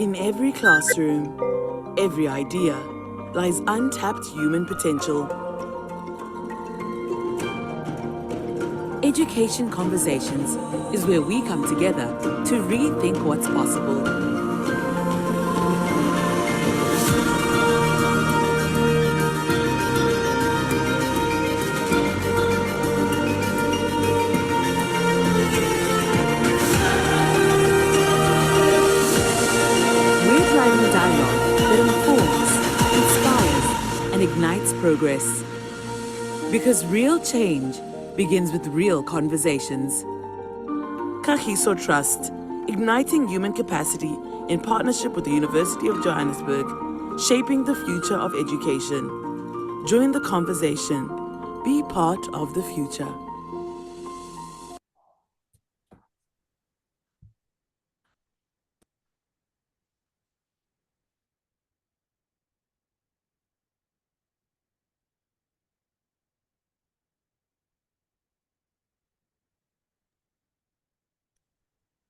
In every classroom, every idea lies untapped human potential. Education Conversations is where we come together to rethink what's possible. We're driving a dialogue that informs, inspires, and ignites progress. Because real change begins with real conversations. Kagiso Trust, igniting human capacity in partnership with the University of Johannesburg, shaping the future of education. Join the conversation. Be part of the future.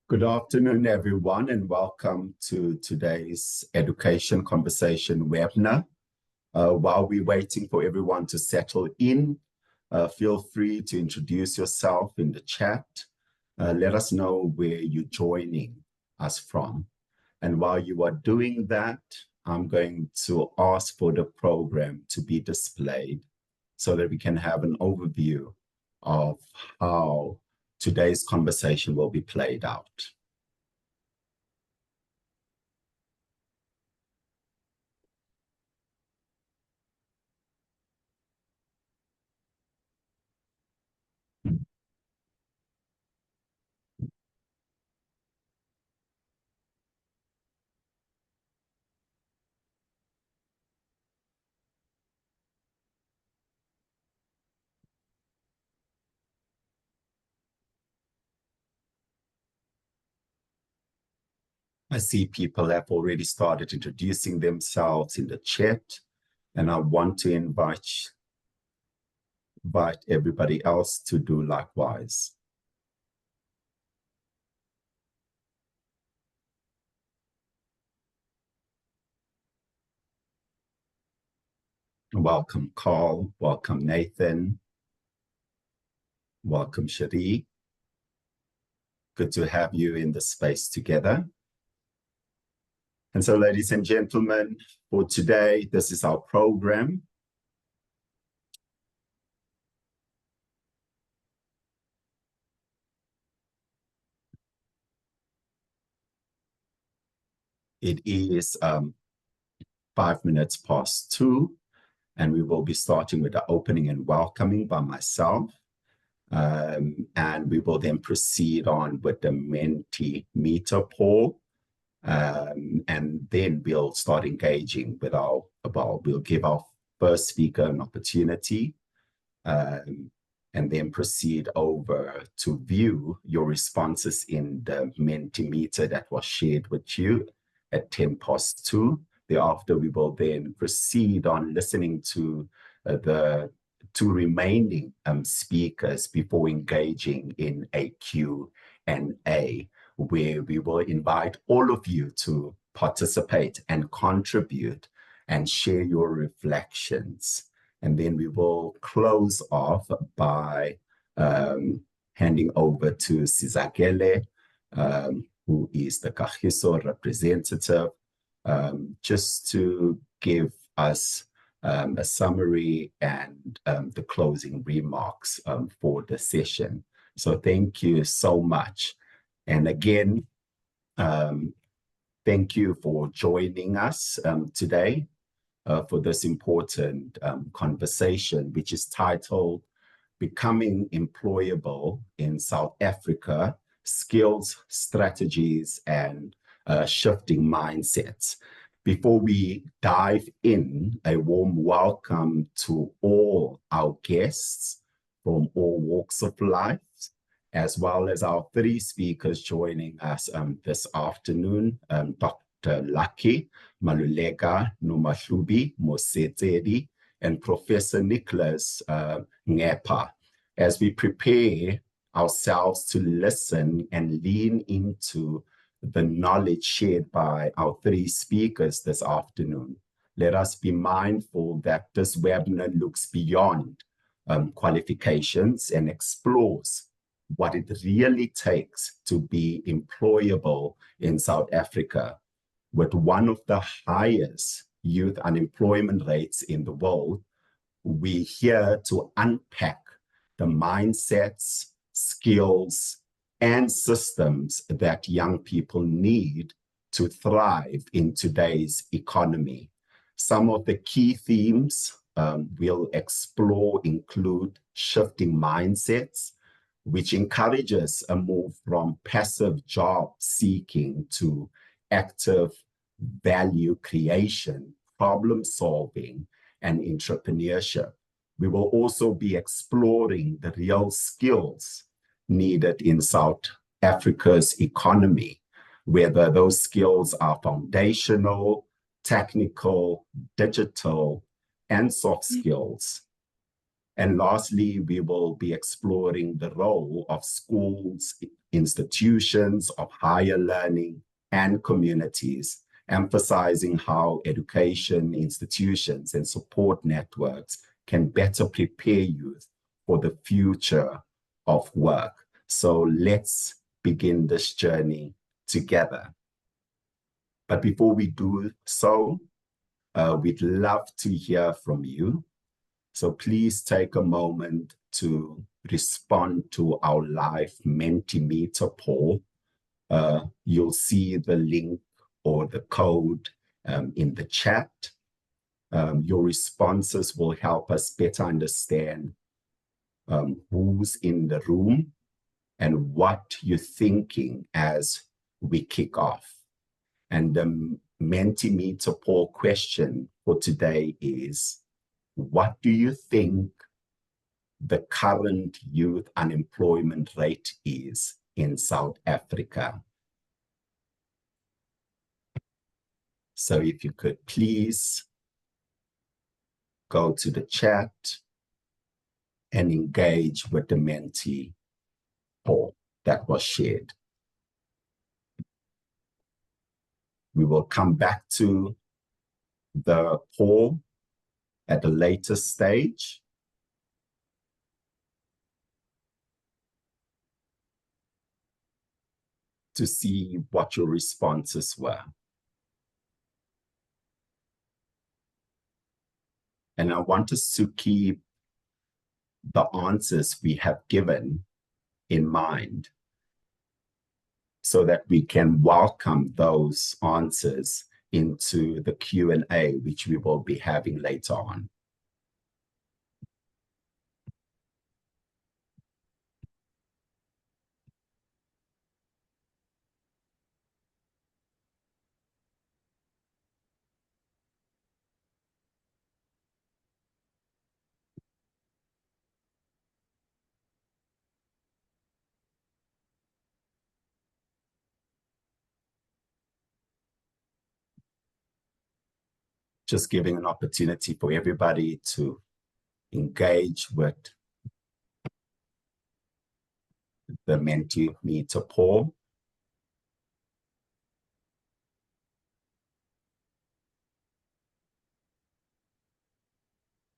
Good afternoon, everyone, and welcome to today's Education Conversation webinar. While we're waiting for everyone to settle in, feel free to introduce yourself in the chat. Let us know where you're joining us from. And while you are doing that, I'm going to ask for the program to be displayed so that we can have an overview of how today's conversation will be played out. I see people have already started introducing themselves in the chat, and I want to invite everybody else to do likewise. Welcome, Carl. Welcome, Nathan. Welcome, Cherie. Good to have you in the space together. And so, ladies and gentlemen, for today, this is our program. It is 5 minutes past 2, and we will be starting with the opening and welcoming by myself. And we will then proceed on with the Mentimeter poll. And then we'll start engaging with we'll give our first speaker an opportunity, and then proceed over to view your responses in the Mentimeter that was shared with you at 10 past 2. Thereafter, we will then proceed on listening to the two remaining speakers before engaging in a Q&A, where we will invite all of you to participate and contribute and share your reflections. And then we will close off by handing over to Sizakele, who is the Kagiso representative, just to give us a summary and the closing remarks for the session. So thank you so much. And again, thank you for joining us today for this important conversation, which is titled Becoming Employable in South Africa, Skills, Strategies, and Shifting Mindsets. Before we dive in, a warm welcome to all our guests from all walks of life, as well as our 3 speakers joining us this afternoon, Dr. Lucky Malulega Nomahlubi Mosetsedi, and Professor Nicholas Ngepa, as we prepare ourselves to listen and lean into the knowledge shared by our three speakers this afternoon, let us be mindful that this webinar looks beyond qualifications and explores what it really takes to be employable in South Africa, with one of the highest youth unemployment rates in the world. We're here to unpack the mindsets, skills, and systems that young people need to thrive in today's economy. Some of the key themes we'll explore include shifting mindsets, which encourages a move from passive job seeking to active value creation, problem solving, and entrepreneurship. We will also be exploring the real skills needed in South Africa's economy, whether those skills are foundational, technical, digital, and soft skills. And lastly, we will be exploring the role of schools, institutions of higher learning, and communities, emphasizing how education institutions and support networks can better prepare youth for the future of work. So let's begin this journey together. But before we do so, we'd love to hear from you. So please take a moment to respond to our live Mentimeter poll. You'll see the link or the code in the chat. Your responses will help us better understand who's in the room and what you're thinking as we kick off. And the Mentimeter poll question for today is, what do you think the current youth unemployment rate is in South Africa? So if you could please go to the chat and engage with the Menti poll that was shared. We will come back to the poll at a later stage. To see what your responses were. And I want us to keep the answers we have given in mind so that we can welcome those answers into the Q&A, which we will be having later on. Just giving an opportunity for everybody to engage with the Mentimeter poll.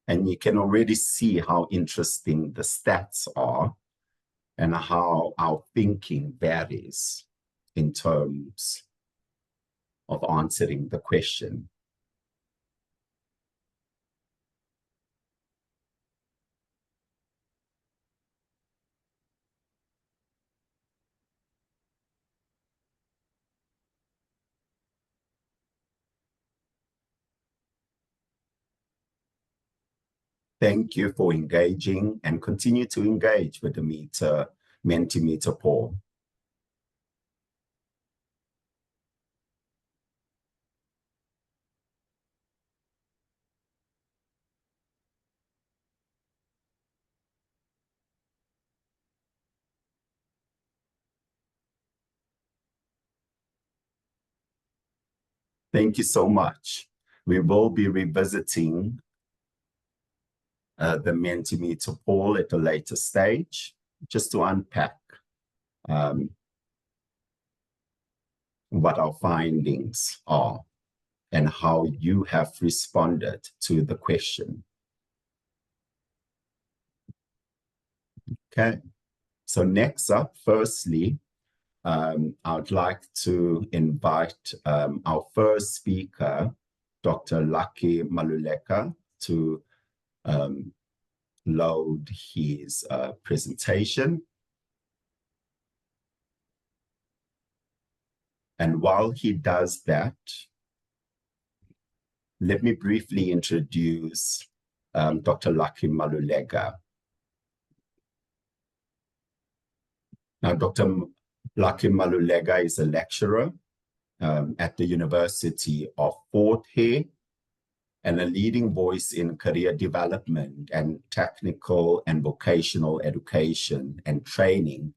And you can already see how interesting the stats are and how our thinking varies in terms of answering the question. Thank you for engaging and continue to engage with the Mentimeter poll. Thank you so much. We will be revisiting the Mentimeter poll at a later stage, just to unpack what our findings are and how you have responded to the question. Okay, so next up, firstly, I would like to invite our first speaker, Dr. Lucky Maluleka, to load his presentation. And while he does that, let me briefly introduce Dr. Lucky Maluleka. Now, Dr. Lucky Maluleka is a lecturer at the University of Fort Hare and a leading voice in career development and technical and vocational education and training,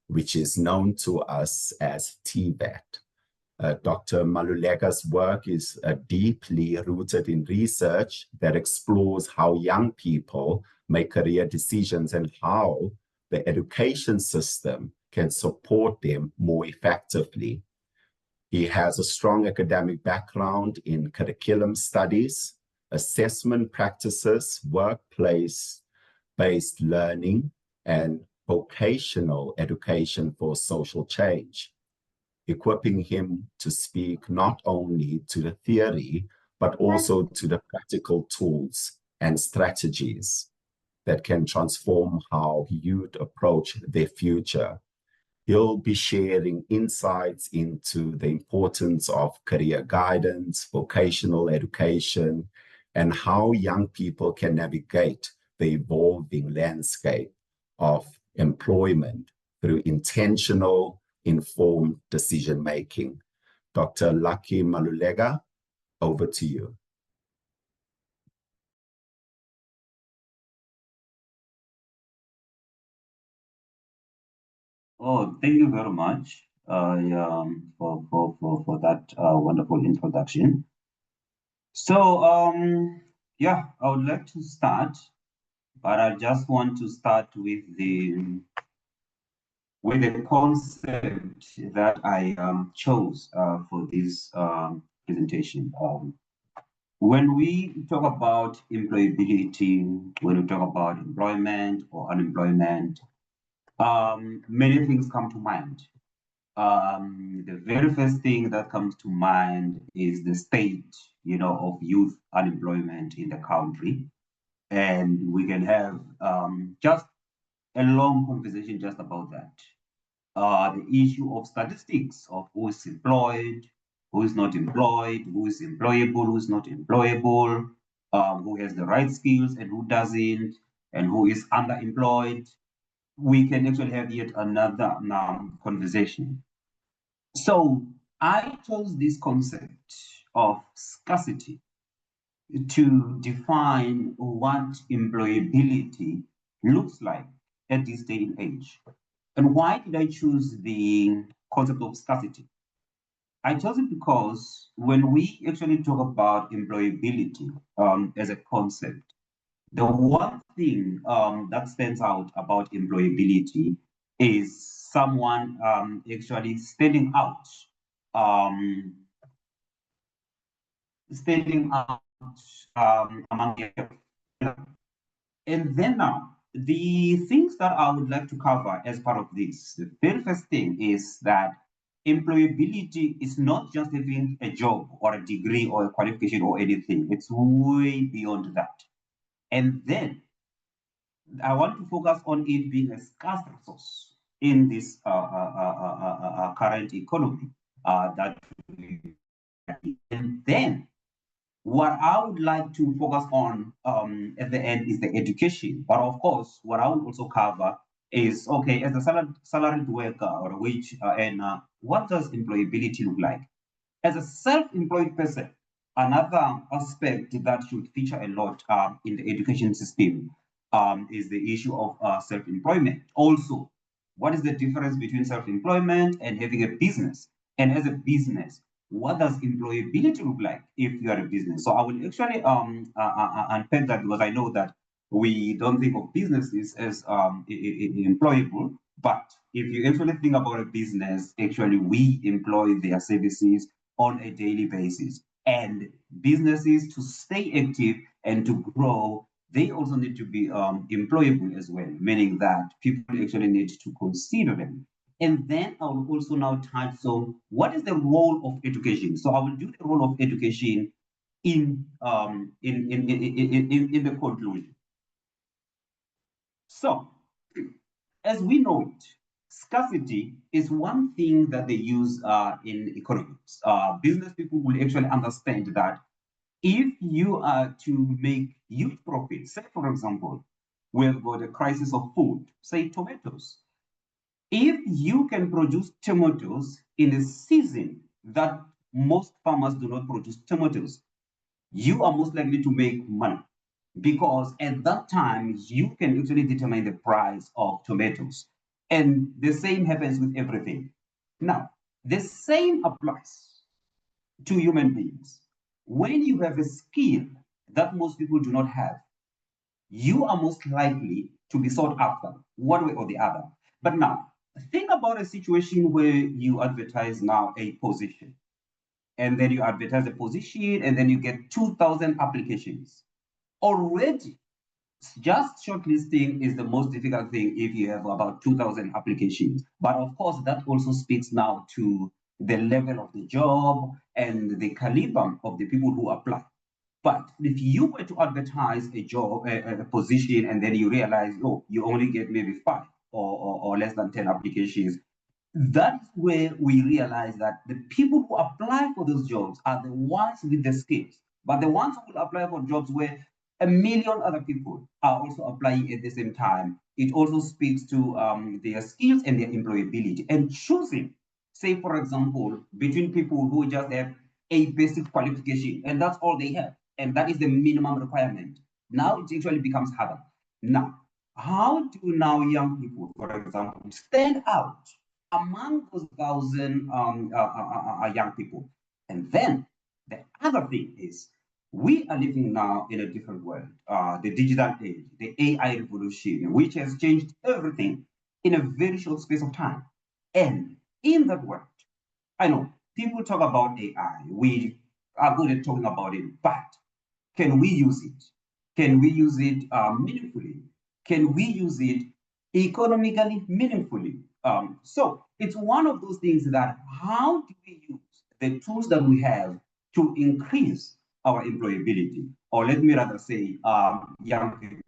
which is known to us as TVET. Dr. Maluleka's work is deeply rooted in research that explores how young people make career decisions and how the education system can support them more effectively. He has a strong academic background in curriculum studies, assessment practices, workplace-based learning, and vocational education for social change, equipping him to speak not only to the theory, but also to the practical tools and strategies that can transform how youth approach their future. He'll be sharing insights into the importance of career guidance, vocational education, and how young people can navigate the evolving landscape of employment through intentional, informed decision-making. Dr. Lucky Maluleka, over to you. Oh, thank you very much for that wonderful introduction. So, yeah, I would like to start, but I just want to start with the concept that I chose for this presentation. When we talk about employability, when we talk about employment or unemployment, many things come to mind. The very first thing that comes to mind is the state, of youth unemployment in the country. And we can have just a long conversation just about that. The issue of statistics of who is employed, who is not employed, who is employable, who is not employable, who has the right skills and who doesn't, and who is underemployed. We can actually have yet another conversation. So I chose this concept of scarcity to define what employability looks like at this day and age. And why did I choose the concept of scarcity? I chose it because when we actually talk about employability as a concept, the one thing that stands out about employability is someone actually standing out um, among the. And then now, the things that I would like to cover as part of this, the very first thing is that employability is not just having a job or a degree or a qualification or anything. It's way beyond that. And then I want to focus on it being a scarce resource in this current economy that we. And then what I would like to focus on at the end is the education. But of course, what I would also cover is, okay, as a salaried worker or a wage earner, what does employability look like? As a self-employed person, another aspect that should feature a lot in the education system is the issue of self-employment. Also, what is the difference between self-employment and having a business? And as a business, what does employability look like if you are a business? So I will actually unpack that because I know that we don't think of businesses as employable, but if you actually think about a business, actually we employ their services on a daily basis. And businesses, to stay active and to grow, they also need to be employable as well, meaning that people actually need to consider them. And then I will also now touch on what is the role of education. So I will do the role of education in the conclusion. So, as we know it, scarcity is one thing that they use in economics. Business people will actually understand that if you are to make huge profits, say for example, we've got a crisis of food, say tomatoes. If you can produce tomatoes in a season that most farmers do not produce tomatoes, you are most likely to make money because at that time you can actually determine the price of tomatoes. And the same happens with everything. Now, the same applies to human beings. When you have a skill that most people do not have, you are most likely to be sought after one way or the other. But now, think about a situation where you advertise now a position, and then you advertise a position, and then you get 2,000 applications. Already, just shortlisting is the most difficult thing if you have about 2,000 applications. But of course, that also speaks now to the level of the job and the caliber of the people who apply. But if you were to advertise a job, a position, and then you realize, oh, you only get maybe 5 or less than 10 applications, that's where we realize that the people who apply for those jobs are the ones with the skills. But the ones who will apply for jobs where a million other people are also applying at the same time, it also speaks to their skills and their employability. And choosing, say, for example, between people who just have a basic qualification and that's all they have, and that is the minimum requirement, now it actually becomes harder. Now, how do now young people, for example, stand out among those 1,000 young people? And then the other thing is, we are living now in a different world, the digital age, the AI revolution, which has changed everything in a very short space of time. And in that world, I know people talk about AI, we are good at talking about it, but can we use it? Can we use it meaningfully? Can we use it economically meaningfully? So it's one of those things that how do we use the tools that we have to increase our employability? Or let me rather say, young people.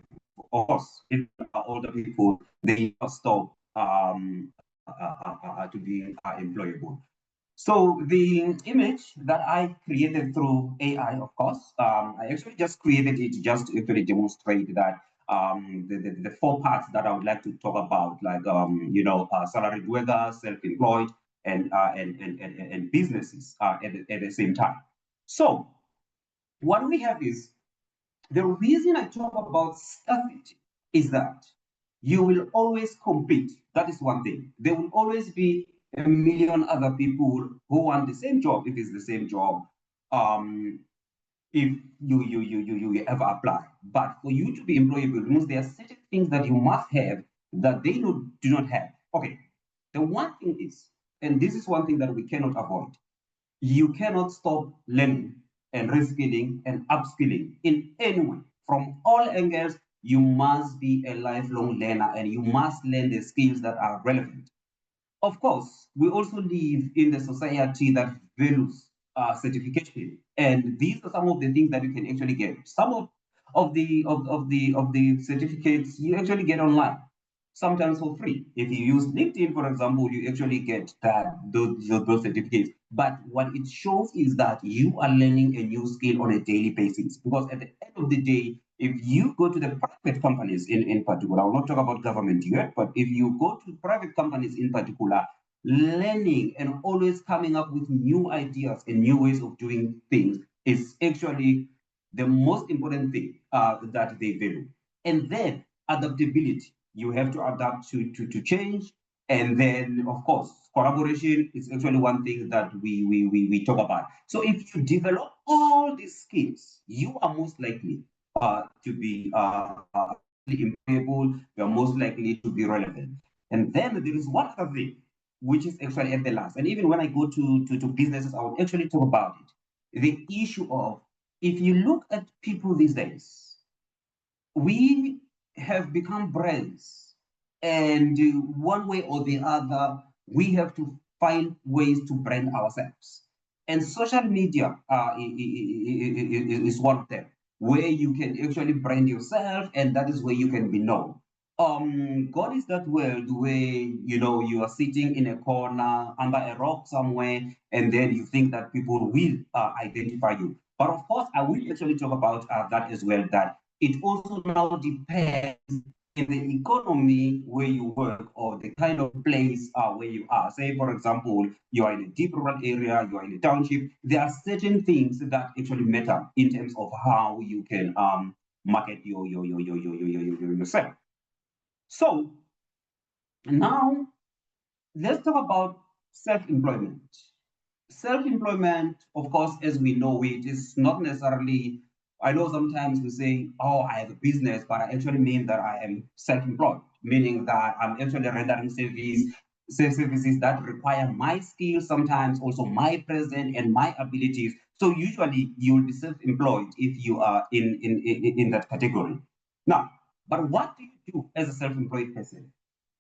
Of course, if older people, they stop to be employable. So the image that I created through AI, of course, I actually just created it just to actually demonstrate that the 4 parts that I would like to talk about, like salaried workers, self-employed, and businesses at the same time. So what we have is, the reason I talk about scarcity is that you will always compete. That is one thing. There will always be a million other people who want the same job if it's the same job. If you ever apply. But for you to be employable, means there are certain things that you must have that they do not have. Okay. The one thing is, and this is one thing that we cannot avoid, you cannot stop learning and reskilling and upskilling in any way. From all angles, you must be a lifelong learner and you must learn the skills that are relevant. Of course, we also live in the society that values certification, and these are some of the things that you can actually get. Some of the certificates you actually get online, sometimes for free. If you use LinkedIn, for example, you actually get those certificates. But what it shows is that you are learning a new skill on a daily basis. Because at the end of the day, if you go to the private companies in particular, I will not talk about government yet, but if you go to private companies in particular, learning and always coming up with new ideas and new ways of doing things is actually the most important thing that they value. And then adaptability. You have to adapt to change. And then, of course, collaboration is actually one thing that we talk about. So if you develop all these skills, you are most likely to be employable, you are most likely to be relevant. And then there is one other thing, which is actually at the last. And even when I go to businesses, I will actually talk about it. The issue of, if you look at people these days, we have become brands, and one way or the other, we have to find ways to brand ourselves. And social media is one of them, where you can actually brand yourself, and that is where you can be known. God is that world where you are sitting in a corner under a rock somewhere, and then you think that people will identify you. But of course, I will actually talk about that as well. That it also now depends in the economy where you work, or the kind of place where you are. Say, for example, you are in a deep rural area, you are in a township. There are certain things that actually matter in terms of how you can market yourself. So now let's talk about self-employment. Self-employment, of course, as we know it, is not necessarily, I know sometimes we say, oh, I have a business, but I actually mean that I am self-employed, meaning that I'm actually rendering services that require my skills, sometimes also my presence and my abilities. So usually you will be self-employed if you are in that category. Now, but what do you do as a self-employed person?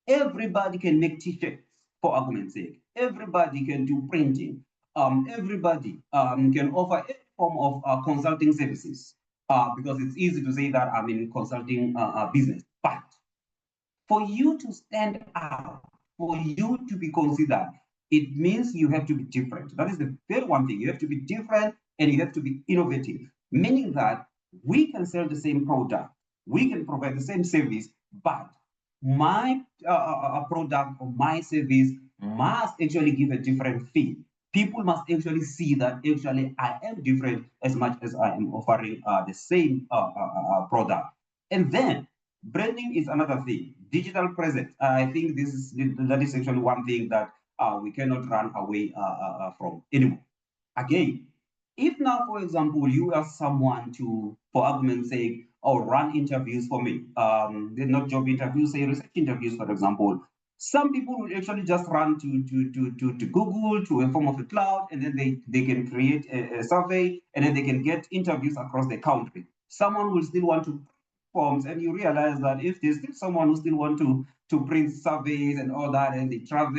Everybody can make t-shirts, for argument's sake. Everybody can do printing. Everybody can offer any form of consulting services, because it's easy to say that I'm in consulting business. But for you to stand out, for you to be considered, it means you have to be different. That is the very one thing. You have to be different, and you have to be innovative, meaning that we can sell the same product, we can provide the same service, but my product or my service must actually give a different feel. People must actually see that actually I am different as much as I am offering the same product. And then branding is another thing. Digital presence. I think that is actually one thing that we cannot run away from anymore. Again, if now, for example, you are someone to, for argument's sake, or run interviews for me, they're not job interviews, say research interviews, for example. Some people will actually just run to Google, to a form of a cloud, and then they can create a survey, and then they can get interviews across the country. Someone will still want to forms, and you realize that if there's still someone who still want to print surveys and all that, and they travel,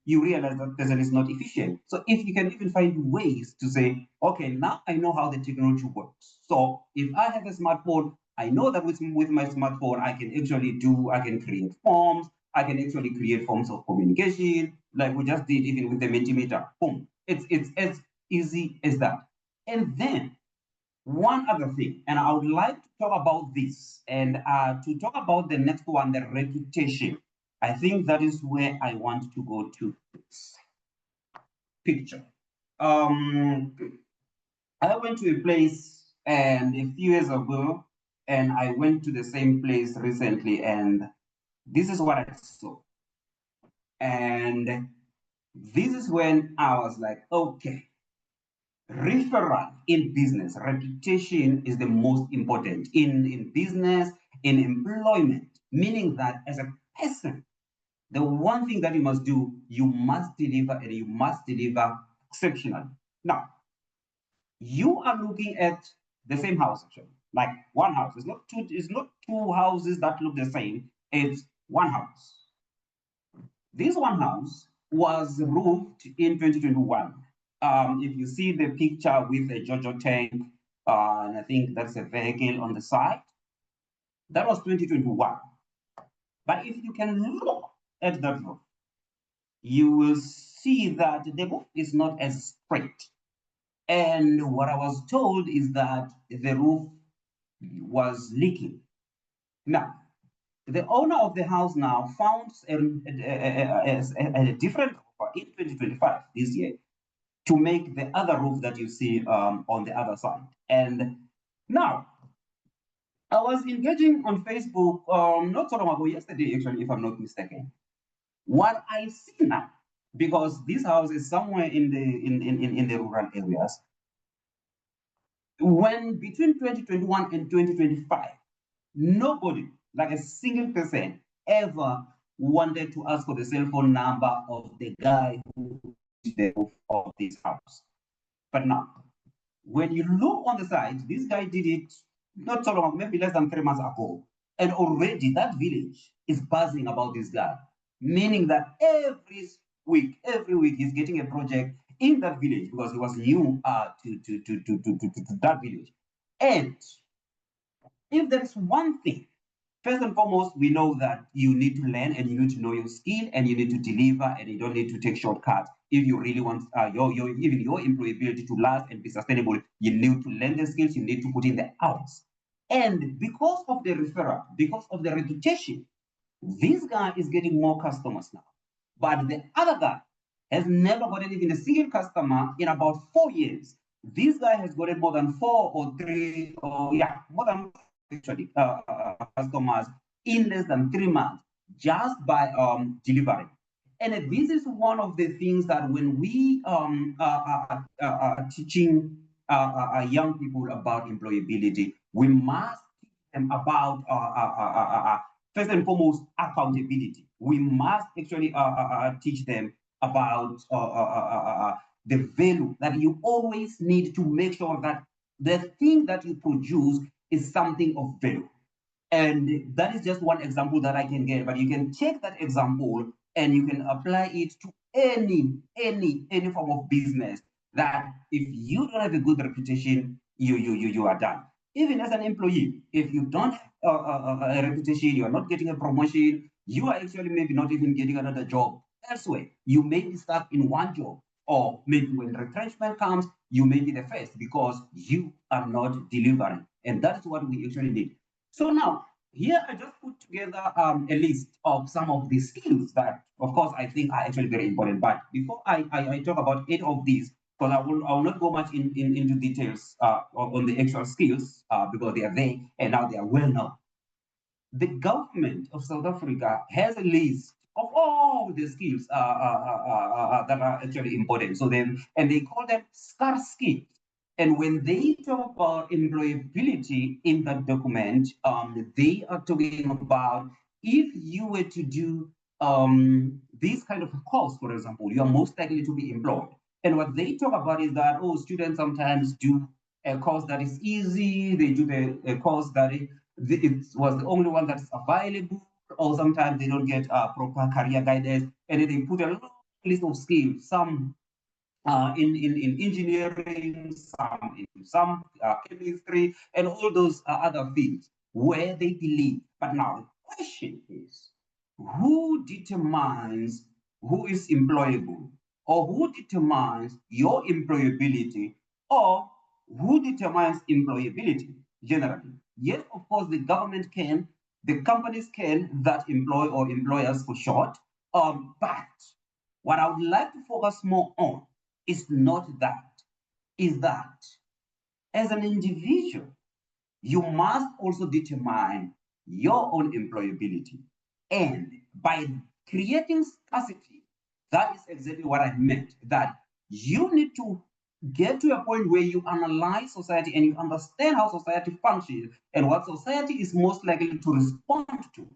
you realize that person is not efficient. So if you can even find ways to say, okay, now I know how the technology works. So if I have a smartphone, I know that with my smartphone, I can create forms, I can actually create forms of communication, like we just did even with the Mentimeter. Boom. It's as easy as that. And then one other thing, and I would like to talk about this, and to talk about the next one, the reputation. I think that is where I want to go to this picture. I went to a place and a few years ago, and I went to the same place recently, and this is what I saw. And this is when I was like, okay, referral in business, reputation is the most important in business, in employment, meaning that as a person, the one thing that you must do, you must deliver, and you must deliver exceptionally. Now, you are looking at the same house, actually, like one house. It's not two houses that look the same, it's one house. This one house was roofed in 2021. If you see the picture with the Jojo tank, and I think that's a vehicle on the side, that was 2021. But if you can look at that roof, you will see that the roof is not as straight. And what I was told is that the roof was leaking. Now, the owner of the house now found a different offer in 2025, this year, to make the other roof that you see on the other side. And now, I was engaging on Facebook not so long ago, yesterday actually, if I'm not mistaken. What I see now, because this house is somewhere in the rural areas, when between 2021 and 2025, nobody, like a single person, ever wanted to ask for the cell phone number of the guy who is the roof of this house. But now, when you look on the side, this guy did it not so long, maybe less than 3 months ago. And already that village is buzzing about this guy, meaning that every week he's getting a project in that village because he was new to that village. And if there is one thing, first and foremost, we know that you need to learn and you need to know your skill and you need to deliver and you don't need to take shortcuts. If you really want even your employability to last and be sustainable, you need to learn the skills, you need to put in the hours. And because of the referral, because of the reputation, this guy is getting more customers now. But the other guy has never gotten even a single customer in about 4 years. This guy has gotten more than 4 or 3, or more than actually customers in less than 3 months just by delivering. And this is one of the things that when we are teaching young people about employability, we must teach them about first and foremost accountability. We must actually teach them about the value that you always need to make sure that the thing that you produce is something of value. And that is just one example that I can get, but you can take that example and you can apply it to any form of business. That if you don't have a good reputation, you are done. Even as an employee, if you don't have a reputation, you are not getting a promotion, you are actually maybe not even getting another job elsewhere. You may be stuck in one job, or maybe when retrenchment comes, you may be the first because you are not delivering. And that's what we actually need. So now, here I just put together a list of some of the skills that, of course, I think are actually very important. But before I talk about 8 of these, because I will not go much into details on the actual skills because they are there and now they are well known. The government of South Africa has a list of all the skills that are actually important. So they call them scarce skills. And when they talk about employability in that document, they are talking about if you were to do this kind of a course, for example, you are most likely to be employed. And what they talk about is that, students sometimes do a course that is easy, they do a course that it was the only one that's available, or sometimes they don't get proper career guidance, and then they put a long list of skills, some in engineering, some chemistry, and all those other fields where they believe. But now the question is, who determines who is employable, or who determines your employability, or who determines employability generally? Yes, of course, the government can, the companies can that employ or employers for short, but what I would like to focus more on is not that, is that as an individual, you must also determine your own employability. And by creating scarcity, that is exactly what I meant, that you need to get to a point where you analyze society and you understand how society functions and what society is most likely to respond to.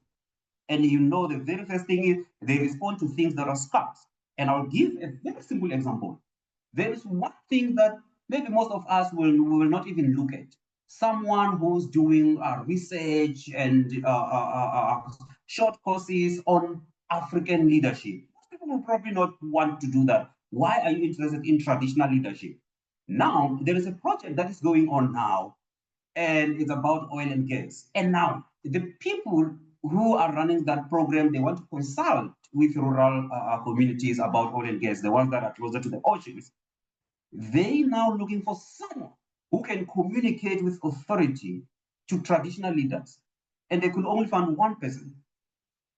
And you know the very first thing is they respond to things that are scarce. And I'll give a very simple example. There is one thing that maybe most of us will not even look at. Someone who's doing research and short courses on African leadership. Most people will probably not want to do that. Why are you interested in traditional leadership? Now, there is a project that is going on now, and it's about oil and gas. And now, the people who are running that program, they want to consult with rural communities about oil and gas, the ones that are closer to the oceans. They now looking for someone who can communicate with authority to traditional leaders. And they could only find one person.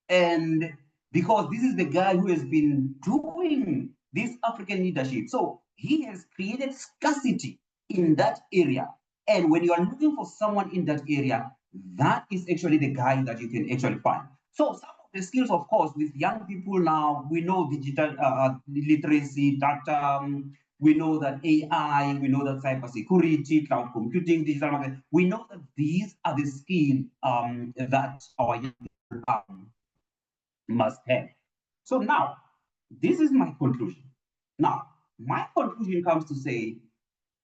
And because this is the guy who has been doing this African leadership, so he has created scarcity in that area. And when you are looking for someone in that area, that is actually the guy that you can actually find. So some of the skills, of course, with young people now, we know digital literacy, data, We know that AI, we know that cybersecurity, cloud computing, digital marketing, we know that these are the skills that our young people must have. So now, this is my conclusion. Now, my conclusion comes to say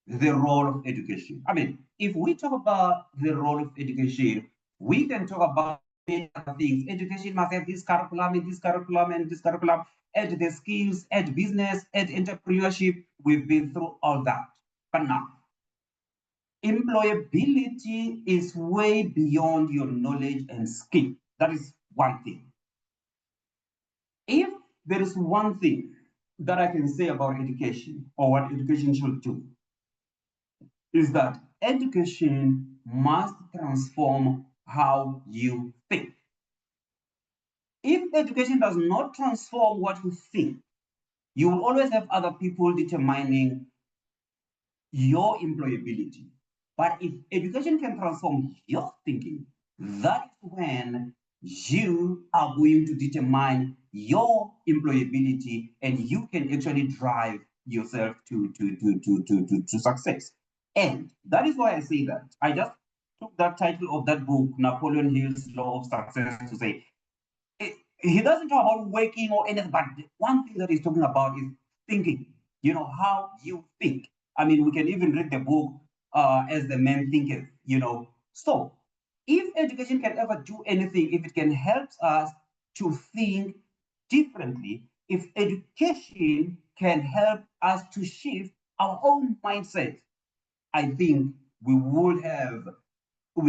the role of education. I mean, if we talk about the role of education, we can talk about many other things. Education must have this curriculum and this curriculum and this curriculum, add the skills, add business, add entrepreneurship. We've been through all that. But now, employability is way beyond your knowledge and skill. That is one thing. If there is one thing that I can say about education or what education should do, is that education must transform how you think. If education does not transform what you think, you will always have other people determining your employability. But if education can transform your thinking, that is when you are going to determine your employability and you can actually drive yourself to success. And that is why I say that. I just took that title of that book, Napoleon Hill's Law of Success, to say he doesn't talk about working or anything, but one thing that he's talking about is thinking, how you think. I mean, we can even read the book as the man thinketh, So if education can ever do anything, if it can help us to think differently, if education can help us to shift our own mindset, I think we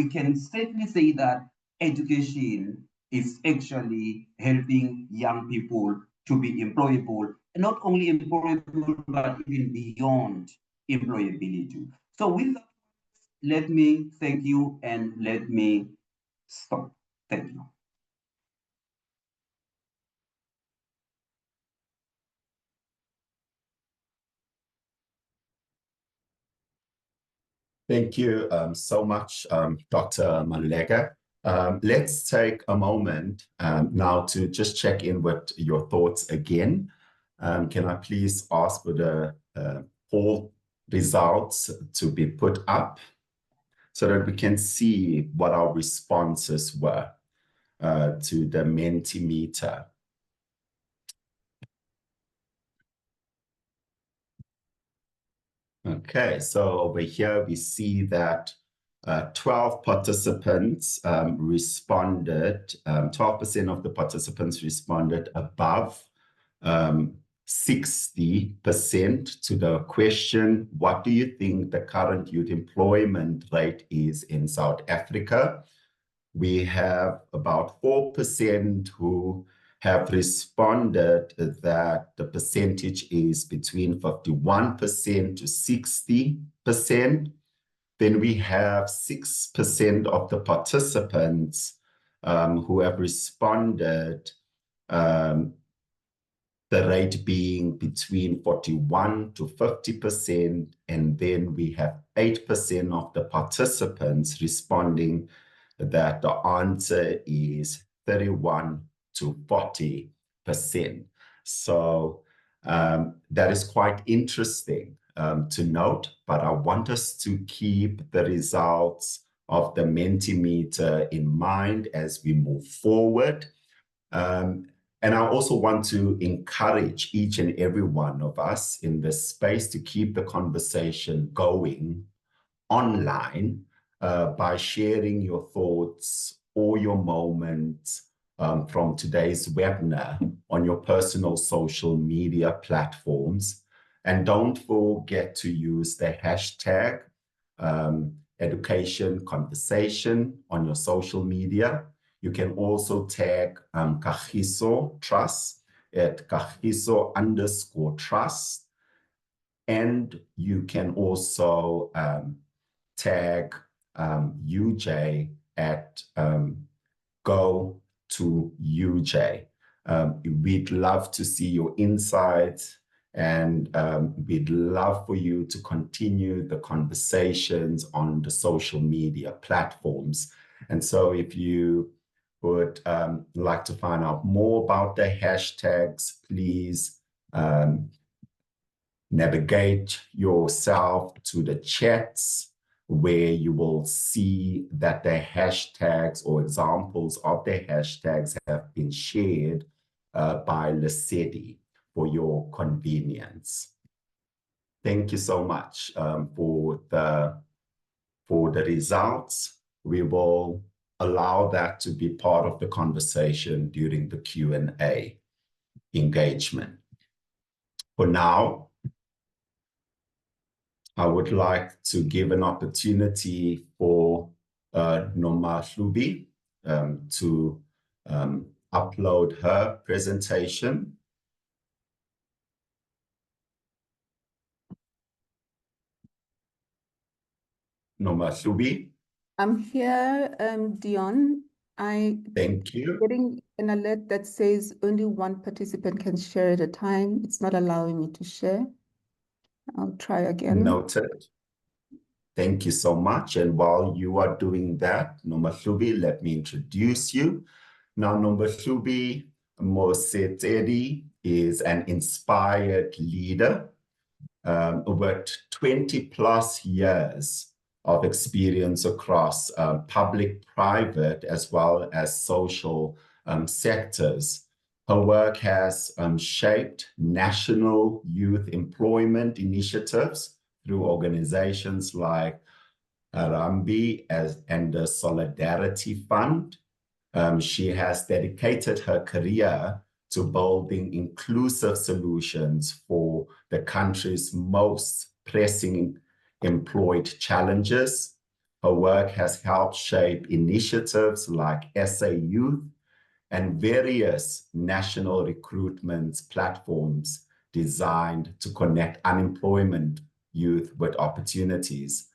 can safely say that education is actually helping young people to be employable, and not only employable, but even beyond employability. So with that, let me thank you and let me stop. Thank you. Thank you so much, Dr. Malulega. Let's take a moment now to just check in with your thoughts again. Can I please ask for the poll results to be put up so that we can see what our responses were to the Mentimeter? Okay, so over here we see that 12 participants responded, 12% of the participants responded above 60% to the question, what do you think the current youth employment rate is in South Africa? We have about 4% who have responded that the percentage is between 51% to 60%. Then we have 6% of the participants who have responded, the rate being between 41 to 50%. And then we have 8% of the participants responding that the answer is 31 to 40%. So that is quite interesting to note, but I want us to keep the results of the Mentimeter in mind as we move forward. And I also want to encourage each and every one of us in this space to keep the conversation going online by sharing your thoughts or your moments from today's webinar on your personal social media platforms. And don't forget to use the hashtag education conversation on your social media. You can also tag Kagiso Trust at Kagiso_trust. And you can also tag UJ at Go to UJ. We'd love to see your insights, and we'd love for you to continue the conversations on the social media platforms. And so if you would like to find out more about the hashtags, please navigate yourself to the chats where you will see that the hashtags or examples of the hashtags have been shared by Lesedi for your convenience. Thank you so much for the results. We will allow that to be part of the conversation during the Q&A engagement. For now, I would like to give an opportunity for Nomahlubi to upload her presentation. Nomahlubi. I'm here, Dion. Thank you. Getting an alert that says only one participant can share at a time. It's not allowing me to share. I'll try again. Noted. Thank you so much. And while you are doing that, Nomahlubi, let me introduce you. Now, Nomahlubi Mosetedi is an inspired leader with 20 plus years of experience across public, private, as well as social sectors. Her work has shaped national youth employment initiatives through organizations like Arambi and the Solidarity Fund. She has dedicated her career to building inclusive solutions for the country's most pressing employed challenges. Her work has helped shape initiatives like SA Youth and various national recruitment platforms designed to connect unemployment youth with opportunities.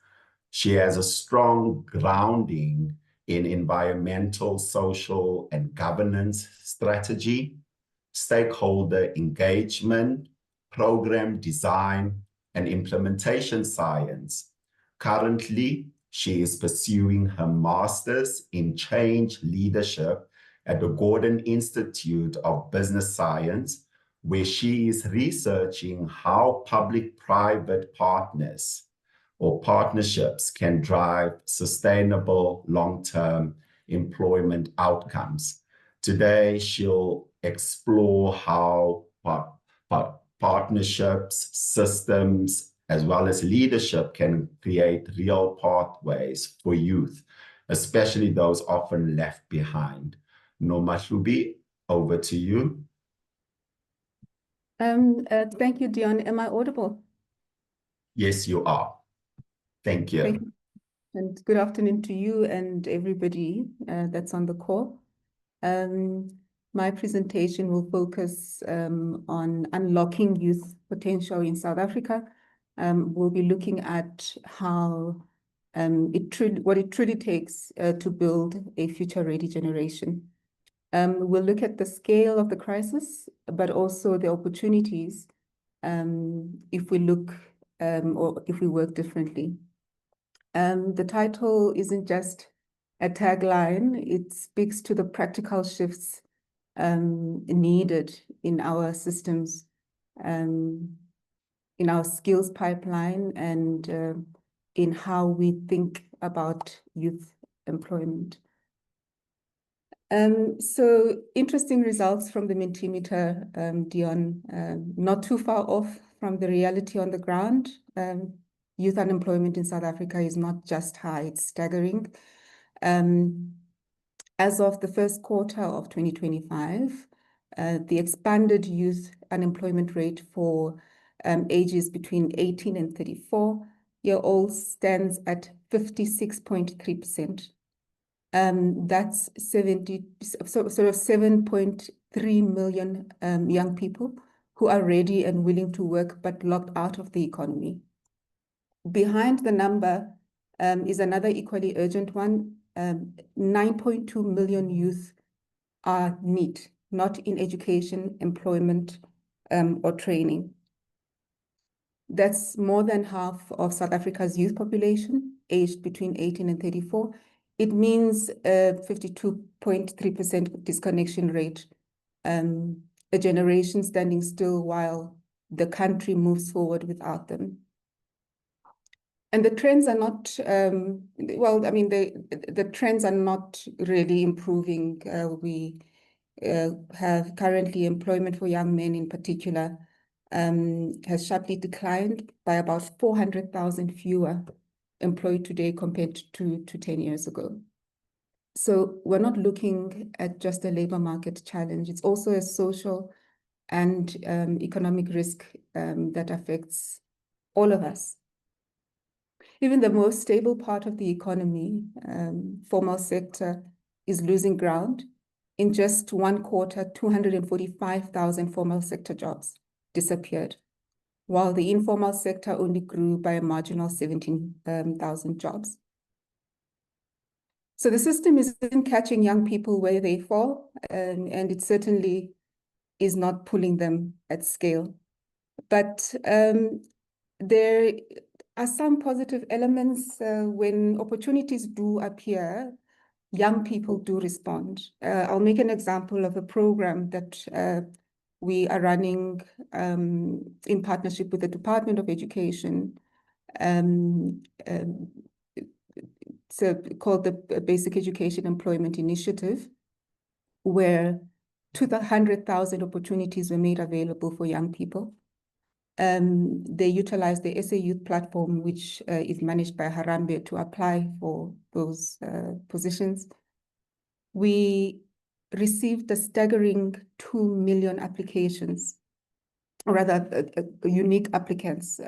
She has a strong grounding in environmental, social, and governance strategy, stakeholder engagement, program design, and implementation science. Currently, she is pursuing her master's in change leadership at the Gordon Institute of Business Science, where she is researching how public-private partners or partnerships can drive sustainable long-term employment outcomes. Today, she'll explore how partnerships, systems, as well as leadership can create real pathways for youth, especially those often left behind. Nomahlubi, over to you. Thank you, Dion. Am I audible? Yes, you are. Thank you. Thank you. And good afternoon to you and everybody that's on the call. My presentation will focus on unlocking youth potential in South Africa. We'll be looking at how what it truly takes to build a future-ready generation. We'll look at the scale of the crisis, but also the opportunities if we look or if we work differently. The title isn't just a tagline, it speaks to the practical shifts needed in our systems, in our skills pipeline, and in how we think about youth employment. So interesting results from the Mentimeter, Dion, not too far off from the reality on the ground. Youth unemployment in South Africa is not just high, it's staggering. As of the first quarter of 2025, the expanded youth unemployment rate for ages between 18 and 34-year-olds stands at 56.3%. That's 7.3 million young people who are ready and willing to work but locked out of the economy. Behind the number is another equally urgent one. 9.2 million youth are NEET, not in education, employment, or training. That's more than half of South Africa's youth population, aged between 18 and 34. It means a 52.3% disconnection rate, a generation standing still while the country moves forward without them. And the trends are not, well, I mean, the trends are not really improving. We have currently employment for young men in particular has sharply declined by about 400,000 fewer employed today compared to 10 years ago. So we're not looking at just a labor market challenge. It's also a social and economic risk that affects all of us. Even the most stable part of the economy, formal sector, is losing ground. In just one quarter, 245,000 formal sector jobs disappeared, while the informal sector only grew by a marginal 17,000 jobs. So the system isn't catching young people where they fall, and it certainly is not pulling them at scale. But there are some positive elements. When opportunities do appear, young people do respond. I'll make an example of a program that we are running in partnership with the Department of Education. It's called the Basic Education Employment Initiative, where 200,000 opportunities were made available for young people. They utilized the SA Youth platform, which is managed by Harambee, to apply for those positions. We received a staggering 2 million applications, or rather unique applicants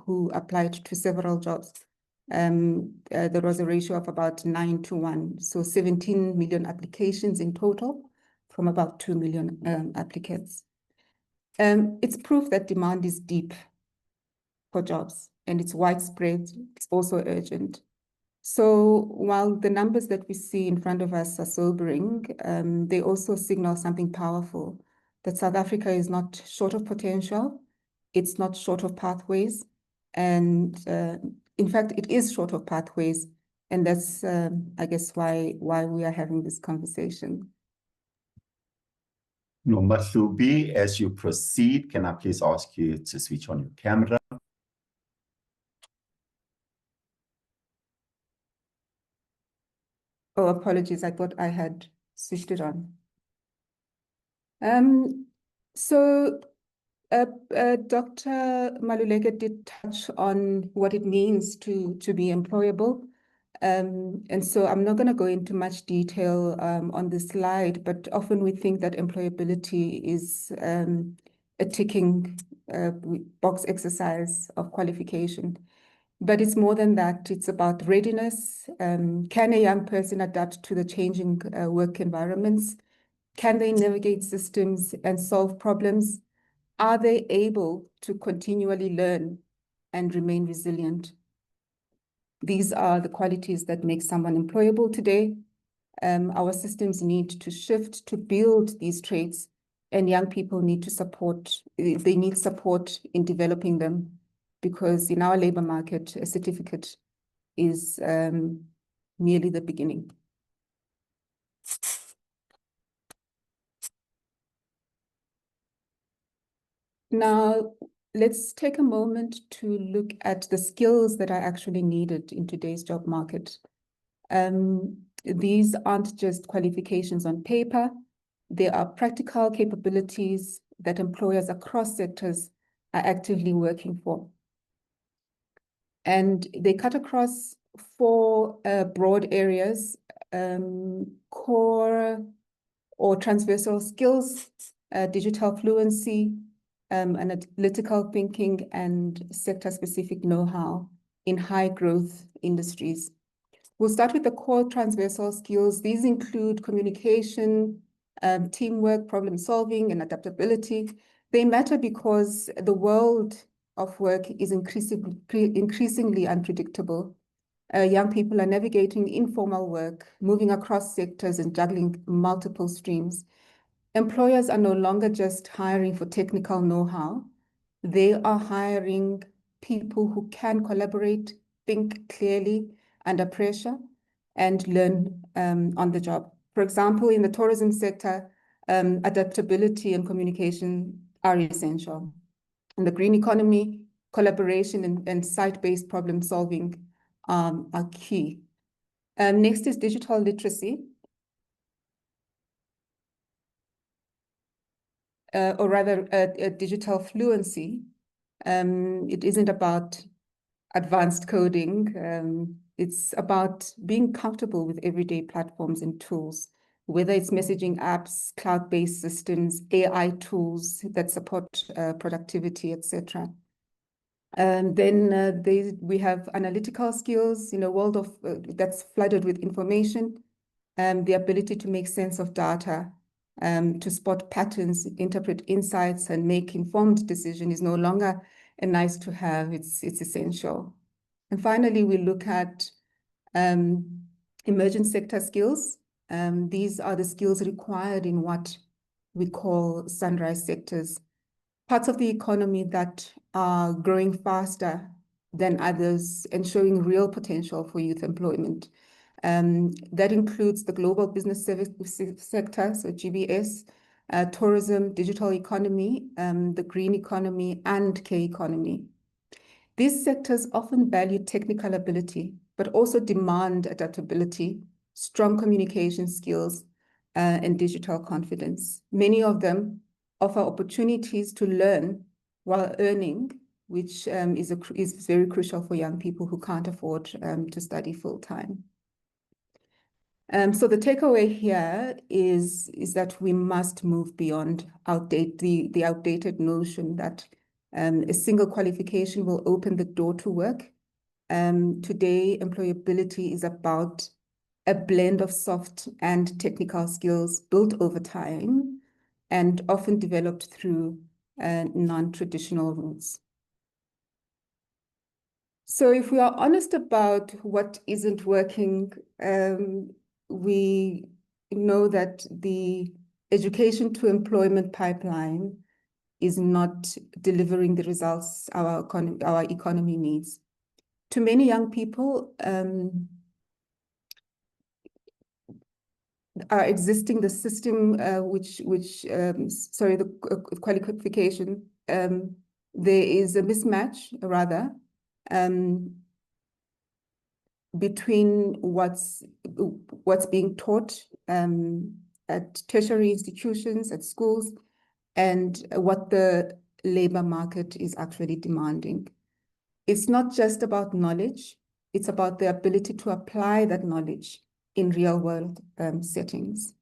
who applied to several jobs. There was a ratio of about 9-1, so 17 million applications in total from about 2 million applicants. It's proof that demand is deep for jobs, and it's widespread. It's also urgent. So while the numbers that we see in front of us are sobering, they also signal something powerful, that South Africa is not short of potential, it's not short of pathways, and in fact, it is short of pathways, and that's, I guess, why we are having this conversation. Nomathubi, as you proceed, can I please ask you to switch on your camera? Oh, apologies, I thought I had switched it on. So Dr. Maluleke did touch on what it means to be employable. And so I'm not going to go into much detail on this slide, but often we think that employability is a ticking box exercise of qualification. But it's more than that. It's about readiness. Can a young person adapt to the changing work environments? Can they navigate systems and solve problems? Are they able to continually learn and remain resilient? These are the qualities that make someone employable today. Our systems need to shift to build these traits, and young people need to support, they need support in developing them, because in our labor market, a certificate is merely the beginning. Now, let's take a moment to look at the skills that are actually needed in today's job market. These aren't just qualifications on paper. They are practical capabilities that employers across sectors are actively working for. And they cut across 4 broad areas: core or transversal skills, digital fluency, analytical thinking, and sector-specific know-how in high-growth industries. We'll start with the core transversal skills. These include communication, teamwork, problem solving, and adaptability. They matter because the world of work is increasingly unpredictable. Young people are navigating informal work, moving across sectors and juggling multiple streams. Employers are no longer just hiring for technical know-how. They are hiring people who can collaborate, think clearly under pressure, and learn on the job. For example, in the tourism sector, adaptability and communication are essential. In the green economy, collaboration and site-based problem solving are key. Next is digital literacy, or rather digital fluency. It isn't about advanced coding. It's about being comfortable with everyday platforms and tools, whether it's messaging apps, cloud-based systems, AI tools that support productivity, etc. Then we have analytical skills in a world of that's flooded with information, the ability to make sense of data, to spot patterns, interpret insights, and make informed decision is no longer a nice to have, it's essential. And finally, we look at emergent sector skills. These are the skills required in what we call sunrise sectors, parts of the economy that are growing faster than others and showing real potential for youth employment. That includes the global business service sector, so GBS, tourism, digital economy, the green economy, and K-economy. These sectors often value technical ability, but also demand adaptability, strong communication skills, and digital confidence. Many of them offer opportunities to learn while earning, which is very crucial for young people who can't afford to study full-time. So the takeaway here is that we must move beyond the outdated notion that a single qualification will open the door to work. Today, employability is about a blend of soft and technical skills built over time and often developed through non-traditional routes. So if we are honest about what isn't working, we know that the education to employment pipeline is not delivering the results our economy needs. To many young people, are existing the system the qualification, there is a mismatch rather between what's being taught at tertiary institutions, at schools, and what the labor market is actually demanding. It's not just about knowledge, it's about the ability to apply that knowledge in real world settings.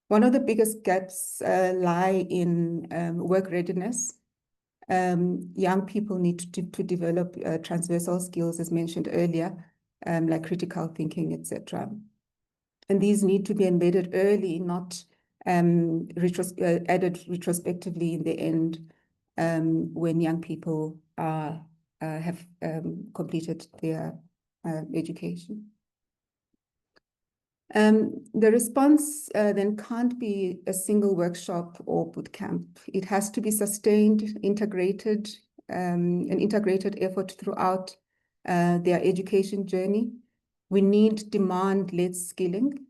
One of the biggest gaps lie in work readiness. Young people need to develop transversal skills, as mentioned earlier, like critical thinking, etc. And these need to be embedded early, not added retrospectively in the end when young people have completed their education. The response then can't be a single workshop or bootcamp. It has to be sustained, integrated, an integrated effort throughout their education journey. We need demand-led skilling,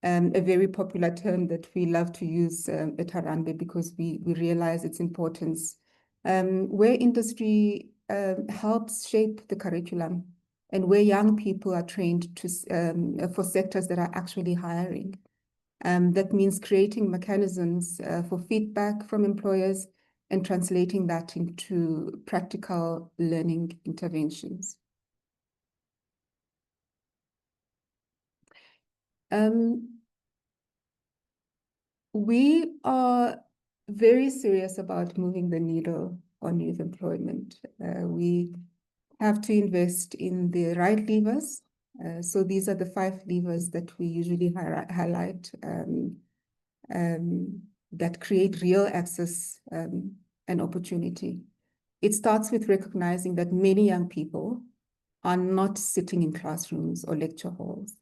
a very popular term that we love to use at Harambee because we realize its importance, where industry helps shape the curriculum and where young people are trained for sectors that are actually hiring. That means creating mechanisms for feedback from employers and translating that into practical learning interventions. We are very serious about moving the needle on youth employment. We have to invest in the right levers. So these are the 5 levers that we usually highlight that create real access and opportunity. It starts with recognizing that many young people are not sitting in classrooms or lecture halls.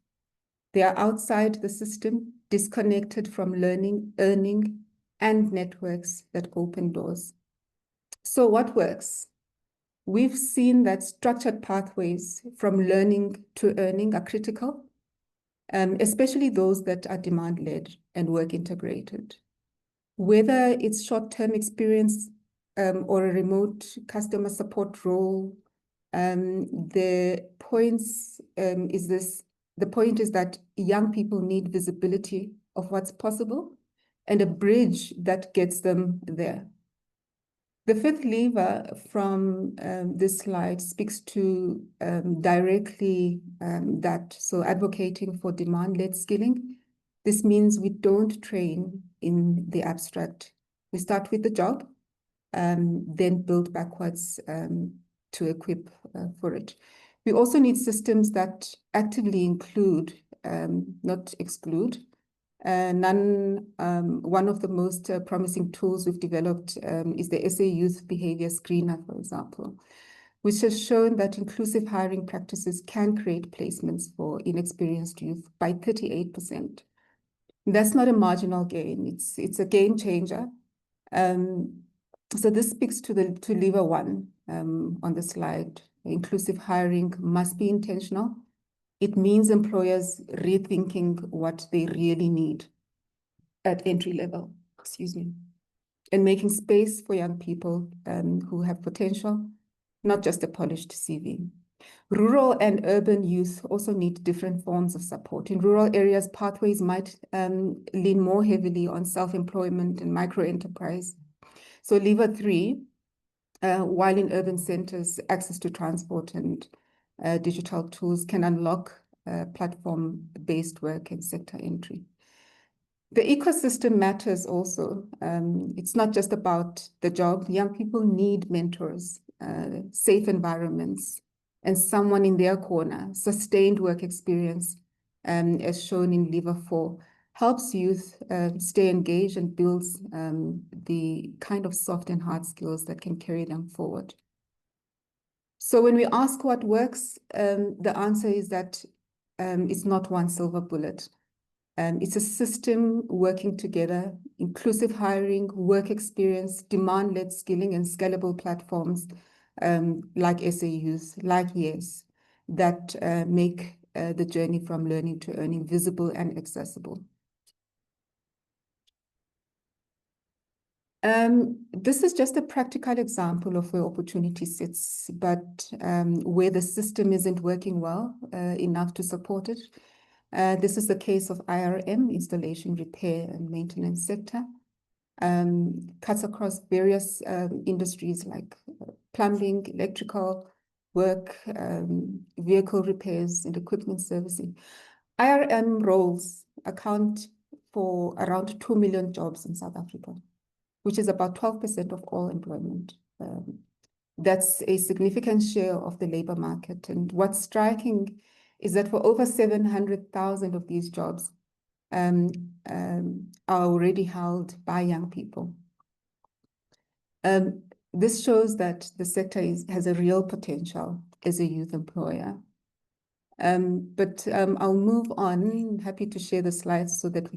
They are outside the system, disconnected from learning, earning, and networks that open doors. So what works? We've seen that structured pathways from learning to earning are critical, especially those that are demand-led and work integrated. Whether it's short-term experience or a remote customer support role. The point is that young people need visibility of what's possible and a bridge that gets them there. The fifth lever from this slide speaks to directly that. So advocating for demand-led skilling. This means we don't train in the abstract. We start with the job, then build backwards to equip for it. We also need systems that actively include, not exclude. One of the most promising tools we've developed is the SA Youth Behavior Screener, for example, which has shown that inclusive hiring practices can create placements for inexperienced youth by 38%. That's not a marginal gain, it's a game changer. So this speaks to lever one on the slide. Inclusive hiring must be intentional. It means employers rethinking what they really need at entry level, and making space for young people who have potential, not just a polished CV. Rural and urban youth also need different forms of support. In rural areas, pathways might lean more heavily on self-employment and micro-enterprise. So lever three, while in urban centers, access to transport and digital tools can unlock platform-based work and sector entry. The ecosystem matters also. It's not just about the job. Young people need mentors, safe environments, and someone in their corner. Sustained work experience, as shown in lever 4, helps youth stay engaged and builds the kind of soft and hard skills that can carry them forward. So when we ask what works, the answer is that it's not one silver bullet. It's a system working together, inclusive hiring, work experience, demand-led skilling, and scalable platforms like SA Youth, like YES, that make the journey from learning to earning visible and accessible. This is just a practical example of where opportunity sits, but where the system isn't working well enough to support it. This is the case of IRM, installation, repair, and maintenance sector. Cuts across various industries like plumbing, electrical work, vehicle repairs, and equipment servicing. IRM roles account for around 2 million jobs in South Africa, which is about 12% of all employment. That's a significant share of the labor market. And what's striking is that for over 700,000 of these jobs are already held by young people. This shows that the sector has a real potential as a youth employer. But I'll move on. Happy to share the slides so that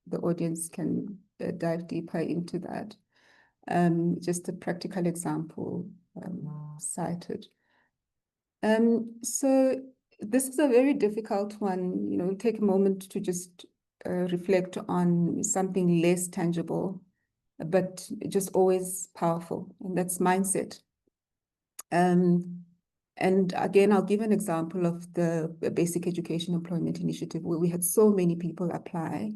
the audience can dive deeper into that. Just a practical example cited. So this is a very difficult one. Take a moment to just reflect on something less tangible, but just always powerful, and that's mindset. And again, I'll give an example of the Basic Education Employment Initiative, where we had so many people apply,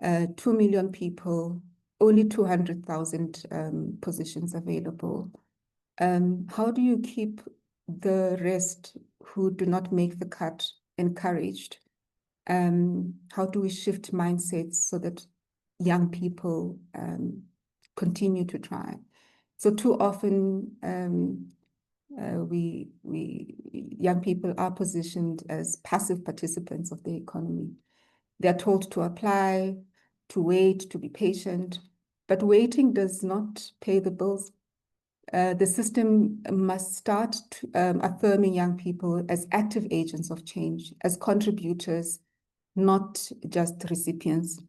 2 million people, only 200,000 positions available. How do you keep the rest who do not make the cut encouraged? How do we shift mindsets so that young people continue to try? So too often, young people are positioned as passive participants of the economy. They're told to apply, to wait, to be patient, but waiting does not pay the bills. The system must start affirming young people as active agents of change, as contributors, not just recipients.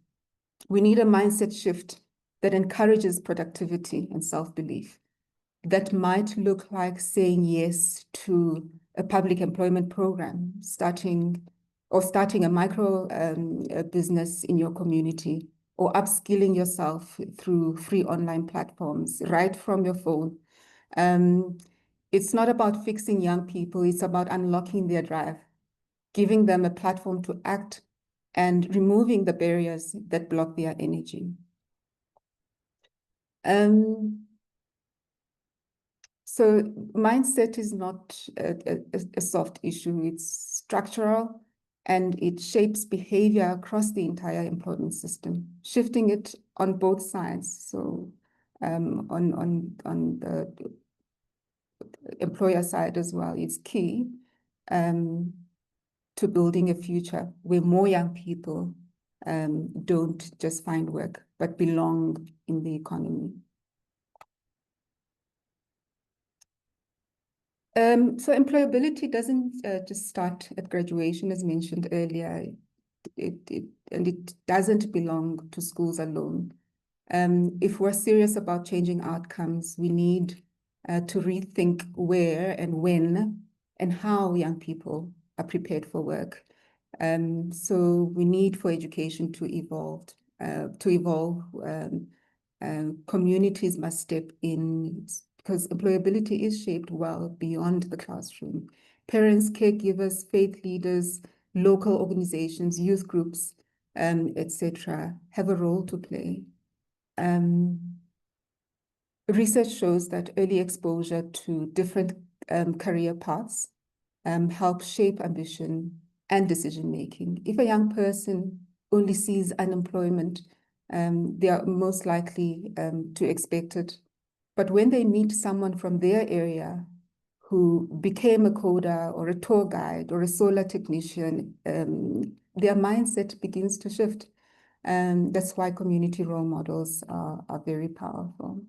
We need a mindset shift that encourages productivity and self-belief. That might look like saying yes to a public employment program, starting a micro business in your community, or upskilling yourself through free online platforms right from your phone. It's not about fixing young people, it's about unlocking their drive, giving them a platform to act and removing the barriers that block their energy. So mindset is not a soft issue, it's structural, and it shapes behavior across the entire employment system, shifting it on both sides. So on the employer side as well, it's key to building a future where more young people don't just find work, but belong in the economy. So employability doesn't just start at graduation, as mentioned earlier. And it doesn't belong to schools alone. If we're serious about changing outcomes, we need to rethink where and when and how young people are prepared for work. So we need for education to evolve. Communities must step in, because employability is shaped well beyond the classroom. Parents, caregivers, faith leaders, local organizations, youth groups, etc., have a role to play. Research shows that early exposure to different career paths helps shape ambition and decision-making. If a young person only sees unemployment, they are most likely to expect it. But when they meet someone from their area who became a coder or a tour guide or a solar technician, their mindset begins to shift. And that's why community role models are very powerful.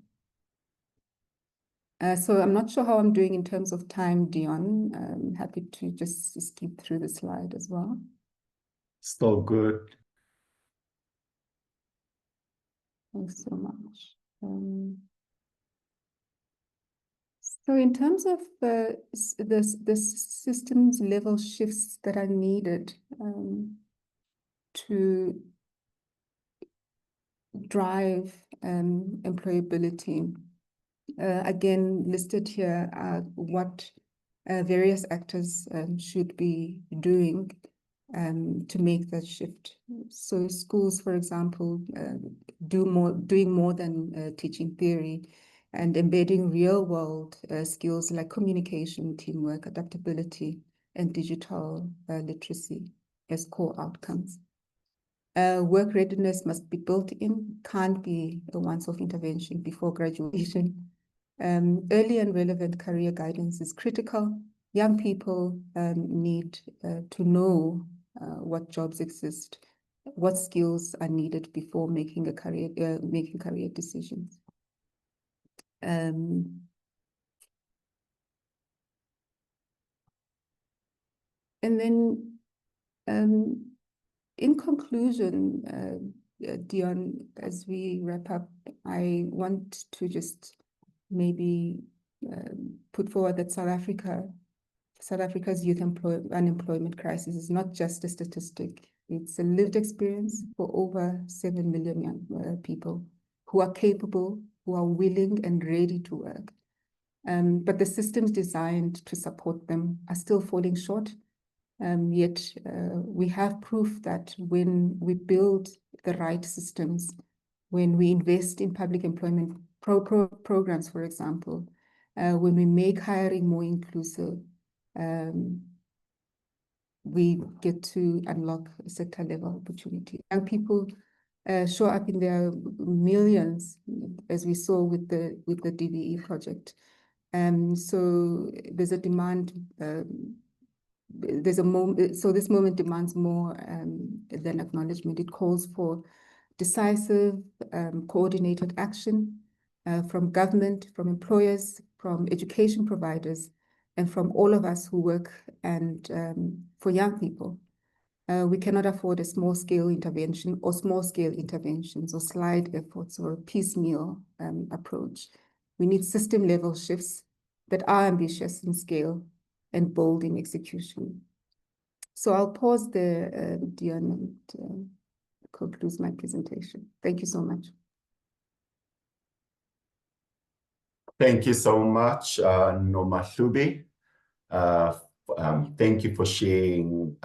So I'm not sure how I'm doing in terms of time, Dion. I'm happy to just skip through the slide as well. Still good. Thanks so much. So in terms of the systems level shifts that are needed to drive employability, again, listed here are what various actors should be doing to make that shift. So schools, for example, doing more than teaching theory, and embedding real-world skills like communication, teamwork, adaptability, and digital literacy as core outcomes. Work readiness must be built in, can't be a once-off intervention before graduation. Early and relevant career guidance is critical. Young people need to know what jobs exist, what skills are needed before making career decisions. And then, in conclusion, Dion, as we wrap up, I want to just maybe put forward that South Africa's youth unemployment crisis is not just a statistic. It's a lived experience for over 7 million young people who are capable, who are willing and ready to work. But the systems designed to support them are still falling short. Yet we have proof that when we build the right systems, when we invest in public employment programs, for example, when we make hiring more inclusive, we get to unlock sector level opportunity. Young people show up in their millions, as we saw with the DBE project. So there's a demand. There's a moment. So this moment demands more than acknowledgement. It calls for decisive, coordinated action from government, from employers, from education providers, and from all of us who work and for young people. We cannot afford a small-scale intervention or small-scale interventions or slide efforts or a piecemeal approach. We need system-level shifts that are ambitious in scale and bold in execution. So I'll pause there, Dion, and concludes my presentation. Thank you so much. Thank you so much, Nomahlubi. Thank you for sharing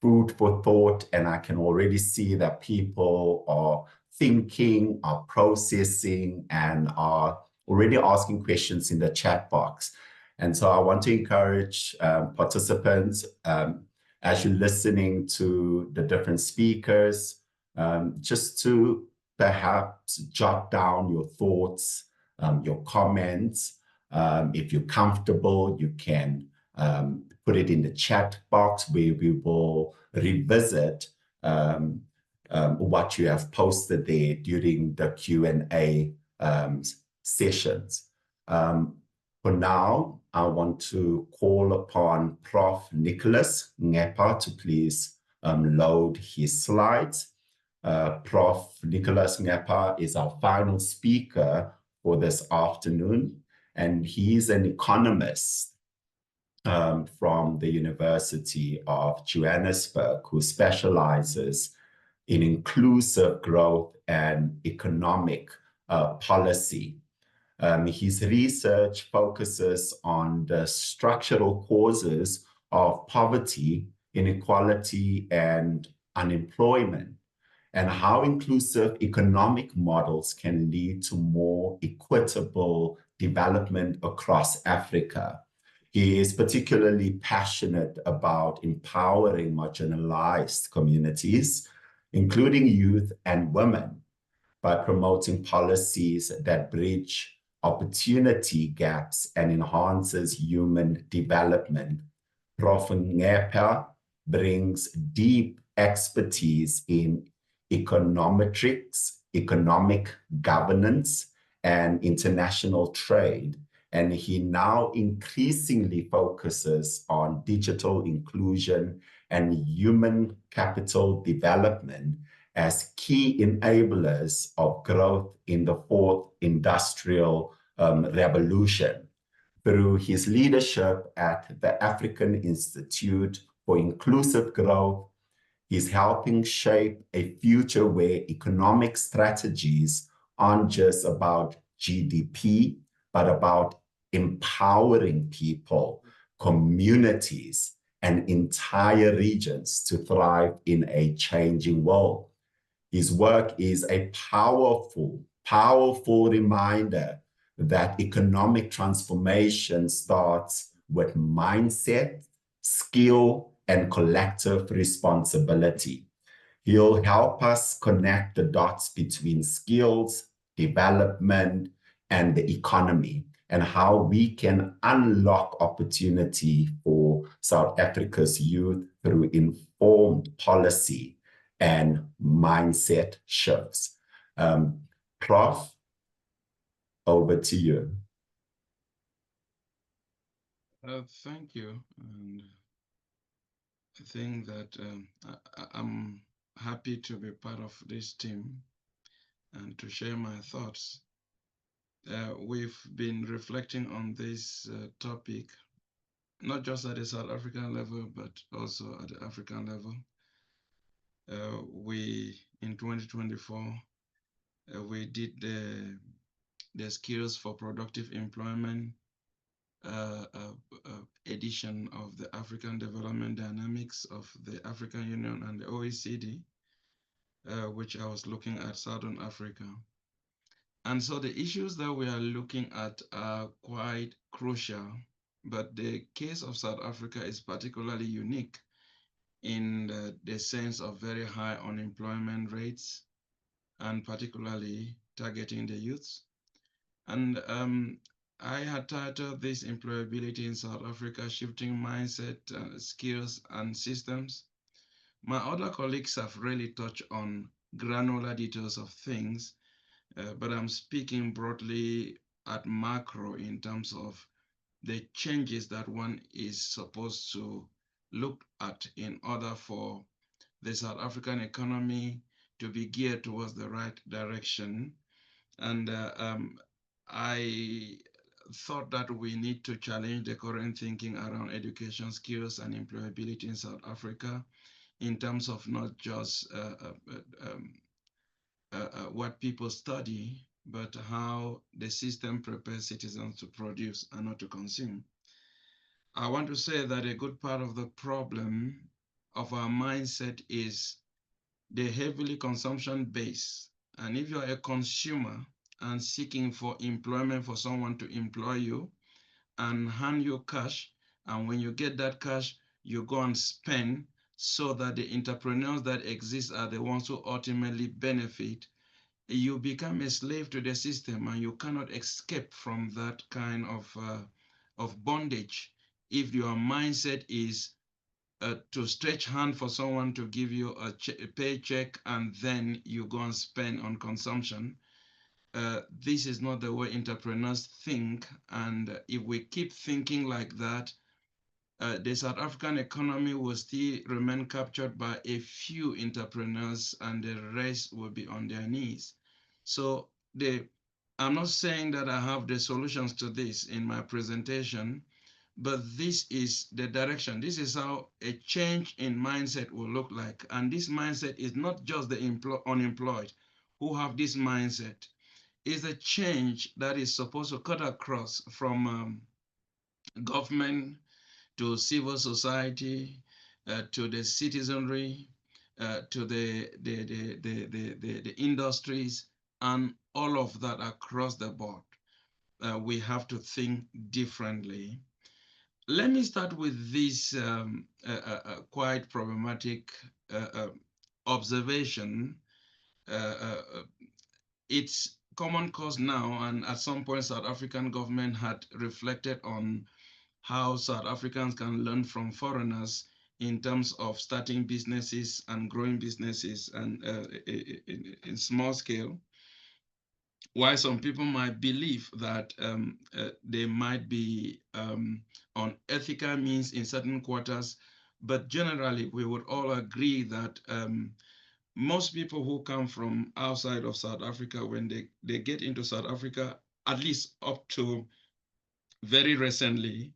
food for thought, and I can already see that people are thinking, are processing, and are already asking questions in the chat box. And so I want to encourage participants, as you're listening to the different speakers, just to perhaps jot down your thoughts, your comments. If you're comfortable, you can put it in the chat box where we will revisit what you have posted there during the Q&A sessions. For now, I want to call upon Prof. Nicholas Ngepa to please load his slides. Prof. Nicholas Ngepa is our final speaker for this afternoon, and he's an economist from the University of Johannesburg, who specializes in inclusive growth and economic policy. His research focuses on the structural causes of poverty, inequality, and unemployment, and how inclusive economic models can lead to more equitable development across Africa. He is particularly passionate about empowering marginalized communities, including youth and women, by promoting policies that bridge opportunity gaps and enhances human development. Prof. Ngepa brings deep expertise in econometrics, economic governance, and international trade, and he now increasingly focuses on digital inclusion and human capital development as key enablers of growth in the fourth industrial revolution. Through his leadership at the African Institute for Inclusive Growth, he's helping shape a future where economic strategies aren't just about GDP, but about empowering people, communities, and entire regions to thrive in a changing world. His work is a powerful, powerful reminder that economic transformation starts with mindset, skill, and collective responsibility. He'll help us connect the dots between skills, development, and the economy, and how we can unlock opportunity for South Africa's youth through informed policy and mindset shifts. Prof, over to you. Thank you. And I think that I'm happy to be part of this team and to share my thoughts. We've been reflecting on this topic, not just at the South African level, but also at the African level. In 2024, we did the Skills for Productive Employment edition of the African Development Dynamics of the African Union and the OECD, which I was looking at Southern Africa. And so the issues that we are looking at are quite crucial, but the case of South Africa is particularly unique in the sense of very high unemployment rates, and particularly targeting the youths. And I had titled this Employability in South Africa, Shifting Mindset, Skills and Systems. My other colleagues have really touched on granular details of things, but I'm speaking broadly at macro in terms of the changes that one is supposed to look at in order for the South African economy to be geared towards the right direction. And I thought that we need to challenge the current thinking around education, skills, and employability in South Africa in terms of not just what people study, but how the system prepares citizens to produce and not to consume. I want to say that a good part of the problem of our mindset is the heavily consumption based. And if you're a consumer and seeking for employment for someone to employ you and hand you cash, and when you get that cash, you go and spend so that the entrepreneurs that exist are the ones who ultimately benefit, you become a slave to the system and you cannot escape from that kind of bondage if your mindset is to stretch hand for someone to give you a paycheck and then you go and spend on consumption. This is not the way entrepreneurs think. And if we keep thinking like that, the South African economy will still remain captured by a few entrepreneurs and the rest will be on their knees. So I'm not saying that I have the solutions to this in my presentation, but this is the direction. This is how a change in mindset will look like. And this mindset is not just the unemployed who have this mindset. It's a change that is supposed to cut across from government to civil society, to the citizenry, to the industries, and all of that across the board. We have to think differently. Let me start with this quite problematic observation. It's common cause now, and at some point, South African government had reflected on how South Africans can learn from foreigners in terms of starting businesses and growing businesses and in small scale. Why some people might believe that they might be on ethical means in certain quarters, but generally we would all agree that most people who come from outside of South Africa, when they get into South Africa, at least up to very recently,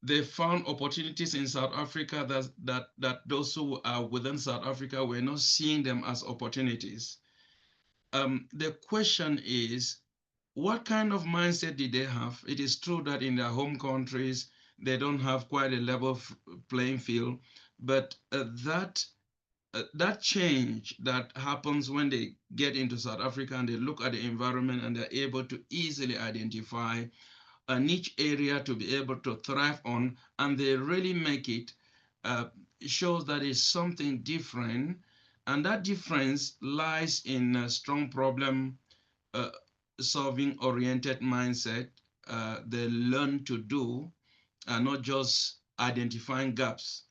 they found opportunities in South Africa that those who are within South Africa were not seeing them as opportunities. The question is, what kind of mindset did they have? It is true that in their home countries, they don't have quite a level playing field, but that change that happens when they get into South Africa and they look at the environment and they're able to easily identify a niche area to be able to thrive on, and they really make it, shows that it's something different. And that difference lies in a strong problem uh, solving oriented mindset. They learn to do and not just identifying gaps.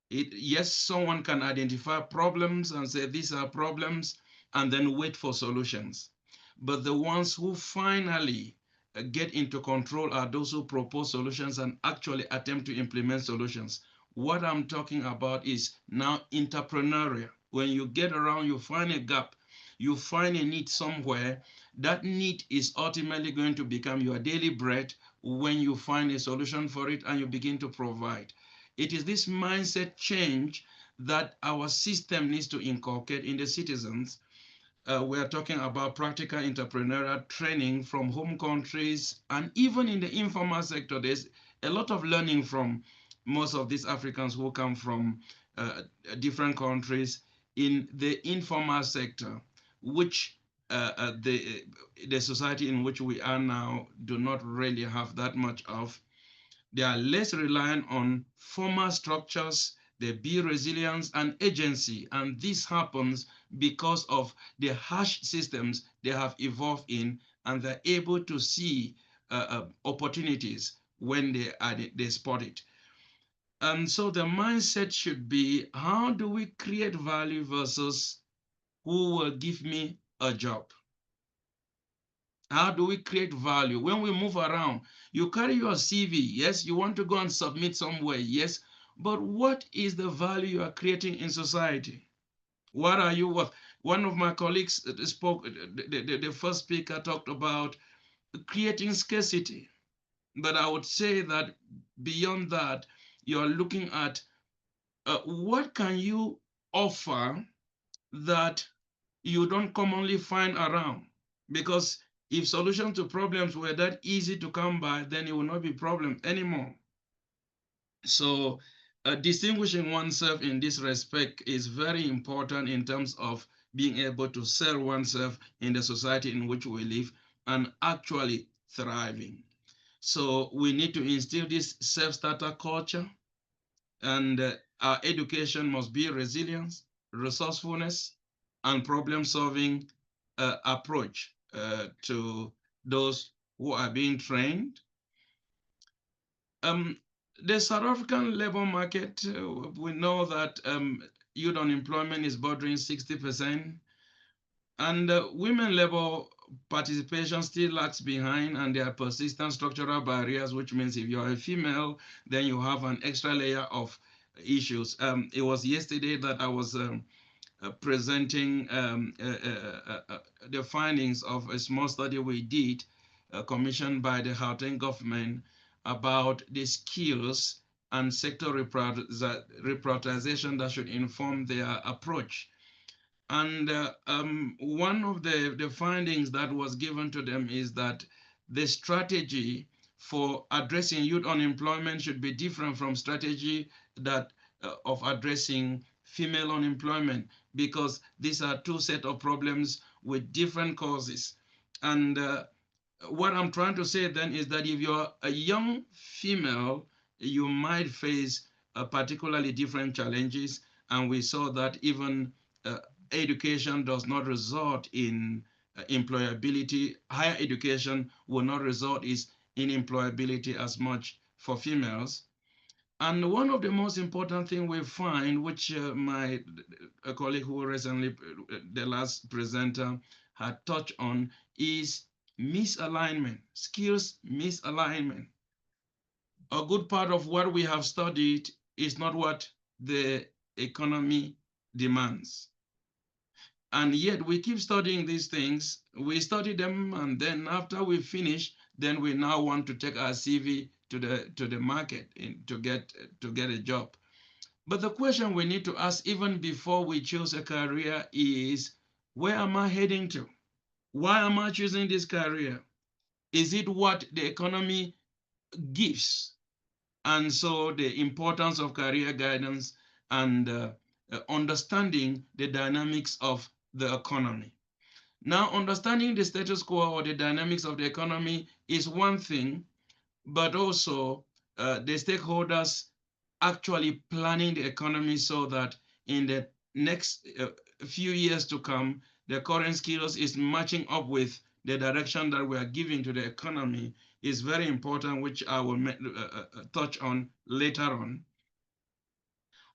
Yes, someone can identify problems and say these are problems and then wait for solutions. But the ones who finally get into control are those who propose solutions and actually attempt to implement solutions. What I'm talking about is now entrepreneurial. When you get around, you find a gap, you find a need somewhere, that need is ultimately going to become your daily bread when you find a solution for it and you begin to provide. It is this mindset change that our system needs to inculcate in the citizens. We are talking about practical entrepreneurial training from home countries, and even in the informal sector, there's a lot of learning from most of these Africans who come from different countries in the informal sector, which the society in which we are now do not really have that much of. They are less reliant on formal structures. They build resilience and agency. And this happens because of the harsh systems they have evolved in, and they're able to see opportunities when they spot it. And so the mindset should be, how do we create value versus who will give me a job? How do we create value? When we move around, you carry your CV, yes, you want to go and submit somewhere, yes, but what is the value you are creating in society? What are you worth? One of my colleagues spoke, the first speaker talked about creating scarcity. But I would say that beyond that, you're looking at what can you offer that you don't commonly find around. Because if solutions to problems were that easy to come by, then it will not be problem anymore. So distinguishing oneself in this respect is very important in terms of being able to sell oneself in the society in which we live and actually thriving. So we need to instill this self-starter culture, and our education must be resilience, resourcefulness, and problem-solving approach to those who are being trained. The South African labor market, we know that youth unemployment is bordering 60%, and women labor participation still lags behind, and there are persistent structural barriers, which means if you're a female, then you have an extra layer of issues. It was yesterday that I was presenting the findings of a small study we did, commissioned by the Gauteng government, about the skills and sector reprioritization that should inform their approach. And one of the findings that was given to them is that the strategy for addressing youth unemployment should be different from strategy that of addressing female unemployment, because these are two set of problems with different causes. And what I'm trying to say then is that if you're a young female, you might face particularly different challenges. And we saw that even education does not result in employability. Higher education will not result in employability as much for females. And one of the most important things we find, which my colleague who recently, the last presenter, had touched on, is misalignment, skills misalignment. A good part of what we have studied is not what the economy demands. And yet we keep studying these things. We study them, and then after we finish, then we now want to take our CV to the market to get a job. But the question we need to ask even before we choose a career is, where am I heading to? Why am I choosing this career? Is it what the economy gives? And so the importance of career guidance and understanding the dynamics of the economy. Now, understanding the status quo or the dynamics of the economy is one thing, but also the stakeholders actually planning the economy so that in the next few years to come, the current skills is matching up with the direction that we are giving to the economy is very important, which I will touch on later on.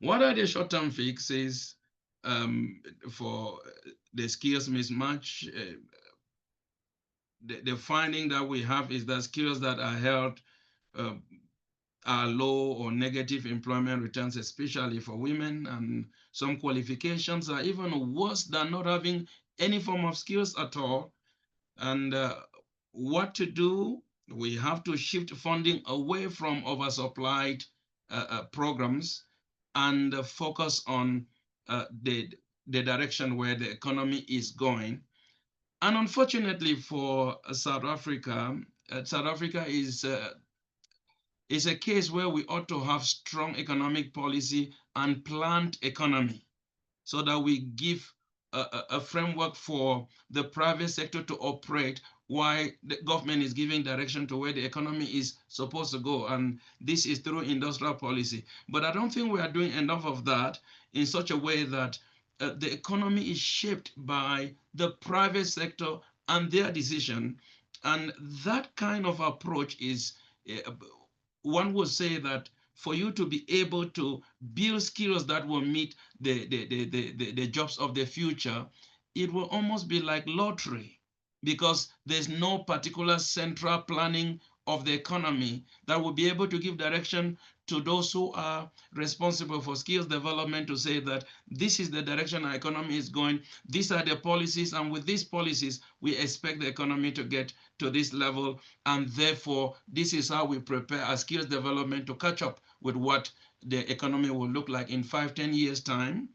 What are the short-term fixes for the skills mismatch? The finding that we have is that skills that are held are low or negative employment returns, especially for women, and some qualifications are even worse than not having any form of skills at all. And what to do? We have to shift funding away from oversupplied programs and focus on the direction where the economy is going. And unfortunately for South Africa is a case where we ought to have strong economic policy and planned economy so that we give a framework for the private sector to operate while the government is giving direction to where the economy is supposed to go. And this is through industrial policy. But I don't think we are doing enough of that in such a way that the economy is shaped by the private sector and their decision. And that kind of approach is, one would say that for you to be able to build skills that will meet the jobs of the future, it will almost be like lottery, because there's no particular central planning of the economy that will be able to give direction to those who are responsible for skills development to say that this is the direction our economy is going, these are the policies, and with these policies, we expect the economy to get to this level, and therefore, this is how we prepare our skills development to catch up with what the economy will look like in 5-10 years' time.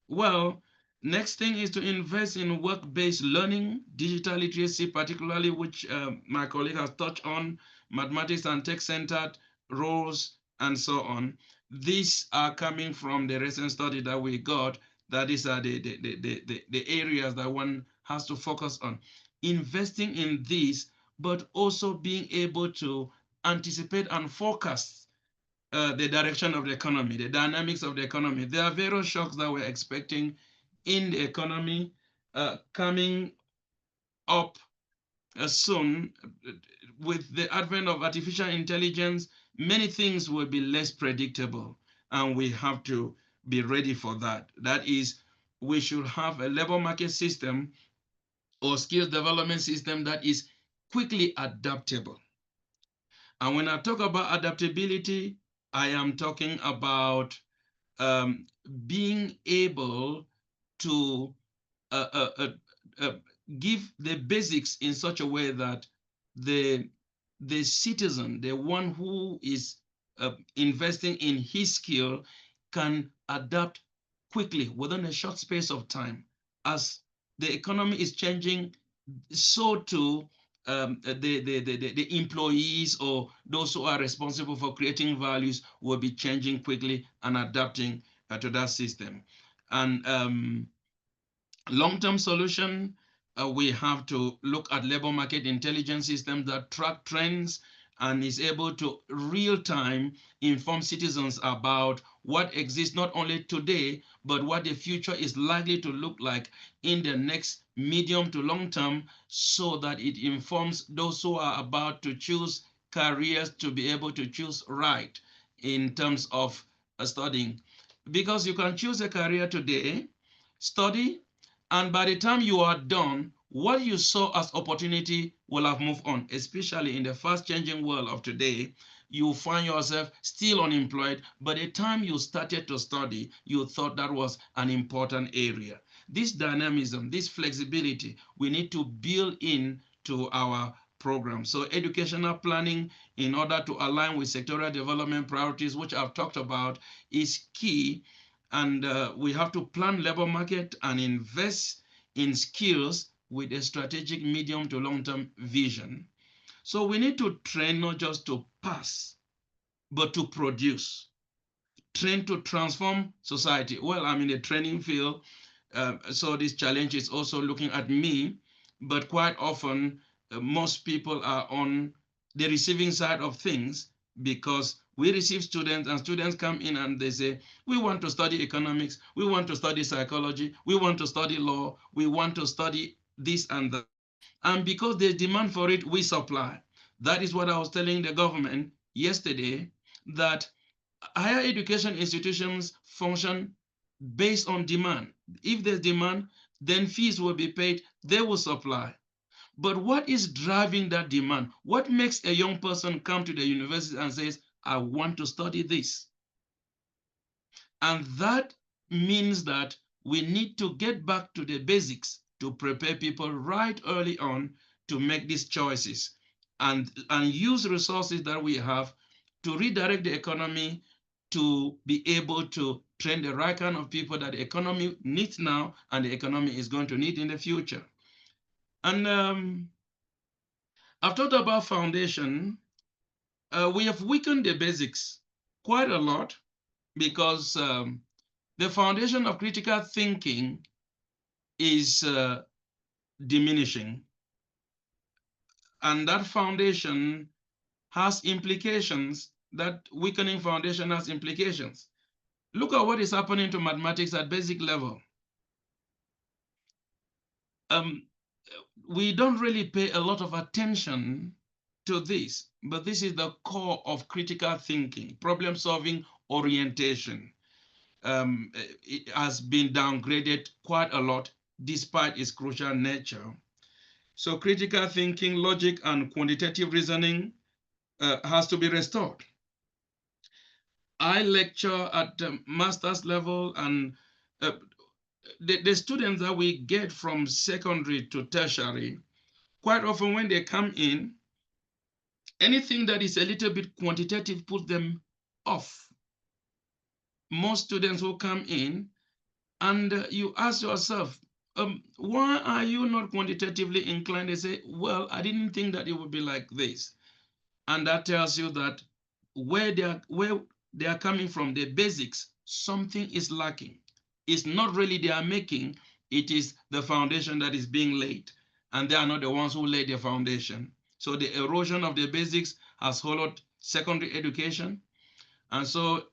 Well, next thing is to invest in work-based learning, digital literacy, particularly which my colleague has touched on, mathematics and tech-centered roles, and so on. These are coming from the recent study that we got, that these are the areas that one has to focus on. Investing in these, but also being able to anticipate and forecast the direction of the economy, the dynamics of the economy. There are various shocks that we're expecting in the economy coming up soon. With the advent of artificial intelligence, many things will be less predictable, and we have to be ready for that. That is, we should have a labor market system or skills development system that is quickly adaptable. And when I talk about adaptability, I am talking about um, being able to uh, uh, uh, uh, give the basics in such a way that the the citizen, the one who is investing in his skill, can adapt quickly within a short space of time. As the economy is changing, so too the employees or those who are responsible for creating values will be changing quickly and adapting to that system. And long-term solution, we have to look at labor market intelligence systems that track trends and is able to real-time inform citizens about what exists not only today, but what the future is likely to look like in the next medium to long term, so that it informs those who are about to choose careers to be able to choose right in terms of studying. Because you can choose a career today, study, and by the time you are done, what you saw as opportunity will have moved on, especially in the fast changing world of today. You find yourself still unemployed, but the time you started to study, you thought that was an important area. This dynamism, this flexibility, we need to build in to our program. So educational planning, in order to align with sectoral development priorities, which I've talked about, is key. And we have to plan labor market and invest in skills with a strategic medium to long-term vision. So we need to train not just to pass, but to produce. Train to transform society. Well, I'm in the training field, so this challenge is also looking at me, but quite often most people are on the receiving side of things, because we receive students and students come in and they say, we want to study economics, we want to study psychology, we want to study law, we want to study this and that. And because there's demand for it, we supply. That is what I was telling the government yesterday, that higher education institutions function based on demand. If there's demand, then fees will be paid, they will supply. But what is driving that demand? What makes a young person come to the university and says, I want to study this? And that means that we need to get back to the basics to prepare people right early on to make these choices, and use resources that we have to redirect the economy to be able to train the right kind of people that the economy needs now and the economy is going to need in the future. And I've talked about foundation. We have weakened the basics quite a lot, because the foundation of critical thinking is diminishing. And that foundation has implications, that weakening foundation has implications. Look at what is happening to mathematics at basic level. Um, we don't really pay a lot of attention to this, but this is the core of critical thinking, problem solving orientation. It has been downgraded quite a lot despite its crucial nature. So critical thinking, logic, and quantitative reasoning has to be restored. I lecture at the master's level, and uh, the students that we get from secondary to tertiary, quite often when they come in, anything that is a little bit quantitative puts them off. Most students who come in, And you ask yourself, why are you not quantitatively inclined? They say, well, I didn't think that it would be like this. And that tells you that where they are coming from, the basics, something is lacking. It's not really they are making, it is the foundation that is being laid. And they are not the ones who laid the foundation. So the erosion of the basics has followed secondary education. And so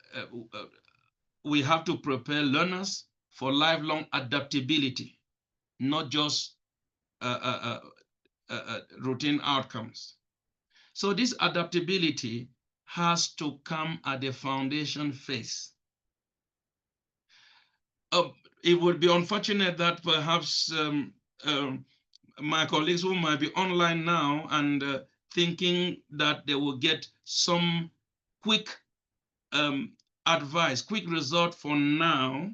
we have to prepare learners for lifelong adaptability, not just routine outcomes. So this adaptability has to come at the foundation phase. It would be unfortunate that perhaps my colleagues who might be online now and thinking that they will get some quick advice, quick result for now,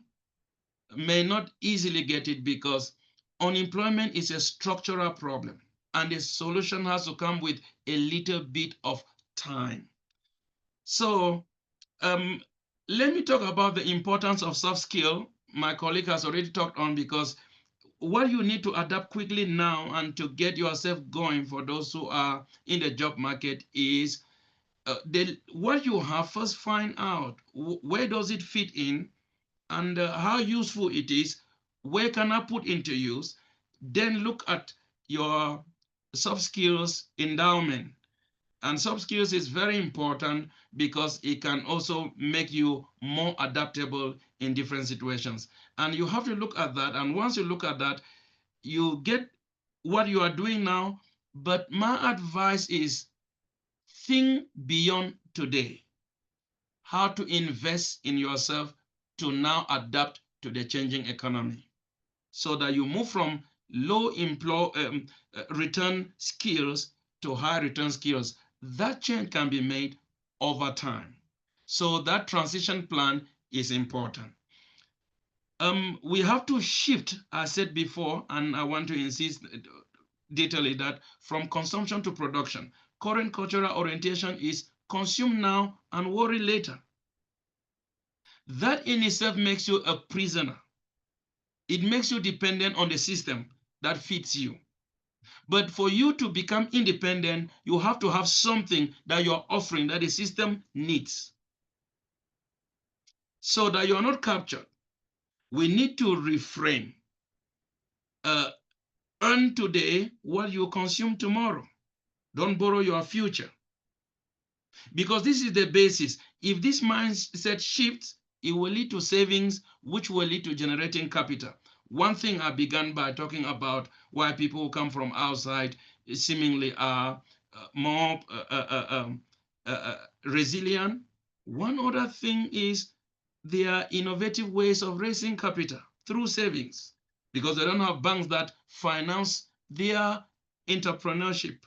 may not easily get it, because unemployment is a structural problem and the solution has to come with a little bit of time. So let me talk about the importance of soft skill. My colleague has already talked on, because what you need to adapt quickly now and to get yourself going for those who are in the job market is what you have. First, find out where does it fit in, and how useful it is. Where can I put into use? Then look at your soft skills endowment. And soft skills is very important because it can also make you more adaptable in different situations. And you have to look at that. And once you look at that, you get what you are doing now. But my advice is think beyond today, how to invest in yourself to now adapt to the changing economy, so that you move from low return skills to high return skills. That change can be made over time. So that transition plan is important. We have to shift, I said before, and I want to insist detailedly, that from consumption to production. Current cultural orientation is consume now and worry later. That in itself makes you a prisoner. It makes you dependent on the system that fits you. But for you to become independent, you have to have something that you're offering that the system needs, so that you're not captured. We need to reframe. Earn today what you consume tomorrow. Don't borrow your future. Because this is the basis. If this mindset shifts, it will lead to savings, which will lead to generating capital. One thing I began by talking about why people who come from outside seemingly are more resilient. One other thing is their innovative ways of raising capital through savings, because they don't have banks that finance their entrepreneurship.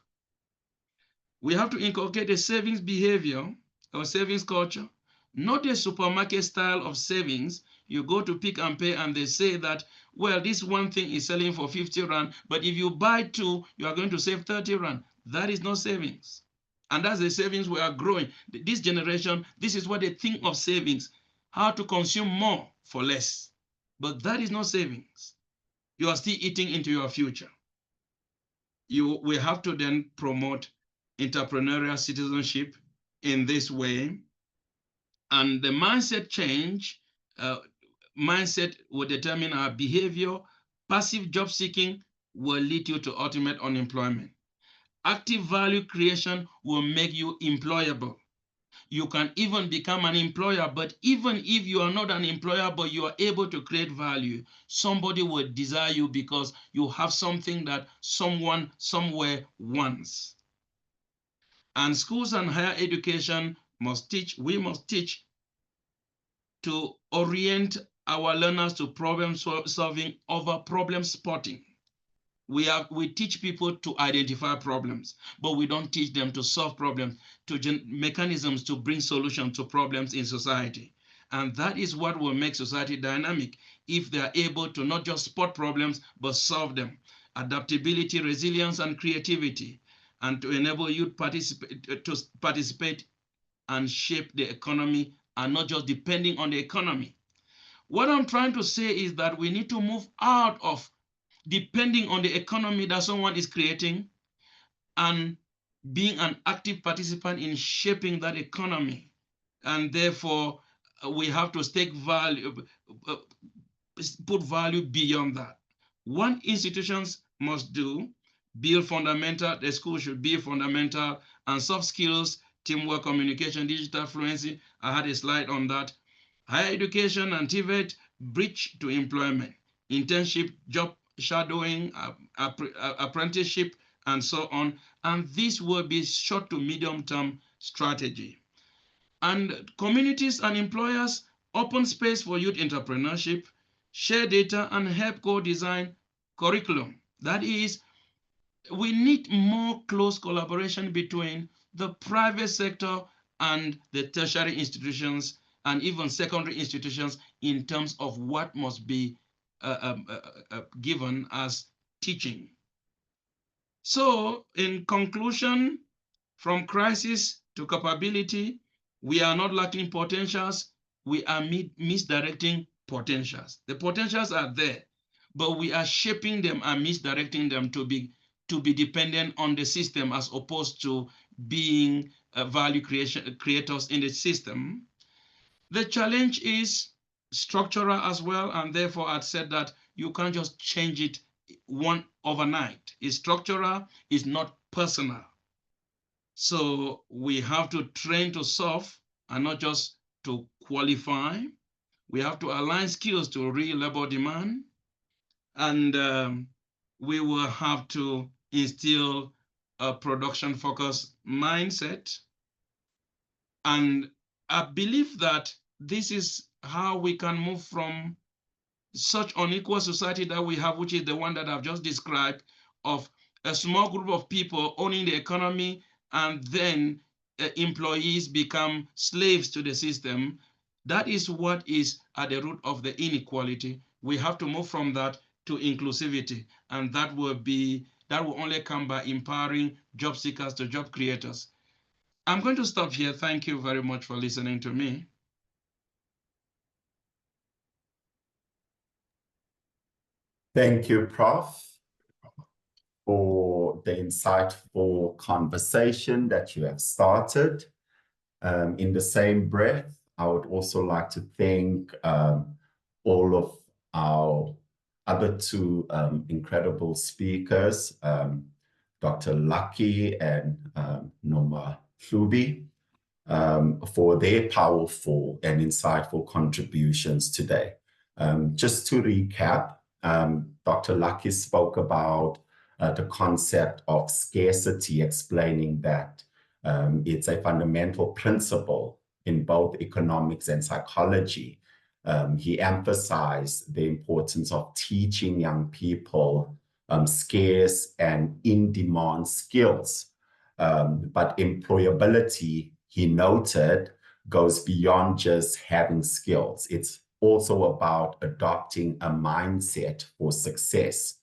We have to inculcate a savings behavior or savings culture, not a supermarket style of savings. You go to Pick and Pay and they say that, well, this one thing is selling for 50 Rand, but if you buy two, you are going to save 30 Rand. That is not savings. And that's the savings we are growing. This generation, this is what they think of savings, how to consume more for less. But that is not savings. You are still eating into your future. We have to then promote entrepreneurial citizenship in this way. And the mindset change, mindset will determine our behavior. Passive job seeking will lead you to ultimate unemployment. Active value creation will make you employable. You can even become an employer, but even if you are not an employer, but you are able to create value, somebody will desire you because you have something that someone somewhere wants. And schools and higher education we must teach to orient our learners to problem solving over problem spotting. We teach people to identify problems, but we don't teach them to solve problems, to mechanisms to bring solutions to problems in society. And that is what will make society dynamic, if they are able to not just spot problems, but solve them. Adaptability, resilience, and creativity, and to enable youth to participate and shape the economy, and not just depending on the economy. What I'm trying to say is that we need to move out of depending on the economy that someone is creating and being an active participant in shaping that economy. And therefore, we have to put value beyond that. What institutions must do, build fundamental, the school should build fundamental and soft skills, teamwork, communication, digital fluency. I had a slide on that. Higher education and TVET, bridge to employment, internship, job shadowing, apprenticeship, and so on. And this will be short to medium term strategy. And communities and employers, open space for youth entrepreneurship, share data, and help co-design curriculum. That is, we need more close collaboration between the private sector and the tertiary institutions and even secondary institutions in terms of what must be given as teaching. So in conclusion, from crisis to capability, we are not lacking potentials, we are misdirecting potentials. The potentials are there, but we are shaping them and misdirecting them to be dependent on the system as opposed to being value creators in the system. The challenge is structural as well, and therefore I'd said that you can't just change it overnight. It's structural, it's not personal. So we have to train to solve and not just to qualify. We have to align skills to real labor demand. And we will have to instill a production-focused mindset. And I believe that this is how we can move from such unequal society that we have, which is the one that I've just described, of a small group of people owning the economy, and then employees become slaves to the system. That is what is at the root of the inequality. We have to move from that to inclusivity, and that will only come by empowering job seekers to job creators. I'm going to stop here. Thank you very much for listening to me. Thank you, Prof, for the insightful conversation that you have started. In the same breath, I would also like to thank all of our other two incredible speakers, Dr. Lucky and Noma Hlubi, for their powerful and insightful contributions today. Just to recap, Dr. Lucky spoke about the concept of scarcity, explaining that it's a fundamental principle in both economics and psychology. He emphasized the importance of teaching young people scarce and in-demand skills. But employability, he noted, goes beyond just having skills. It's also about adopting a mindset for success.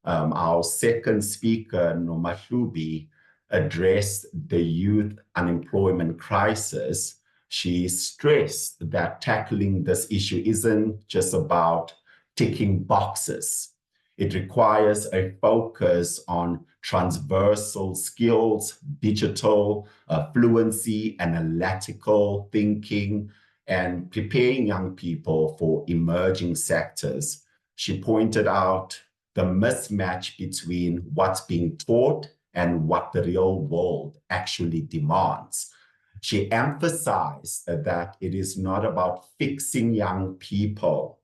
Our second speaker, Noma Hlubi, addressed the youth unemployment crisis. She stressed that tackling this issue isn't just about ticking boxes. It requires a focus on transversal skills, digital fluency, analytical thinking, and preparing young people for emerging sectors. She pointed out the mismatch between what's being taught and what the real world actually demands. She emphasized that it is not about fixing young people,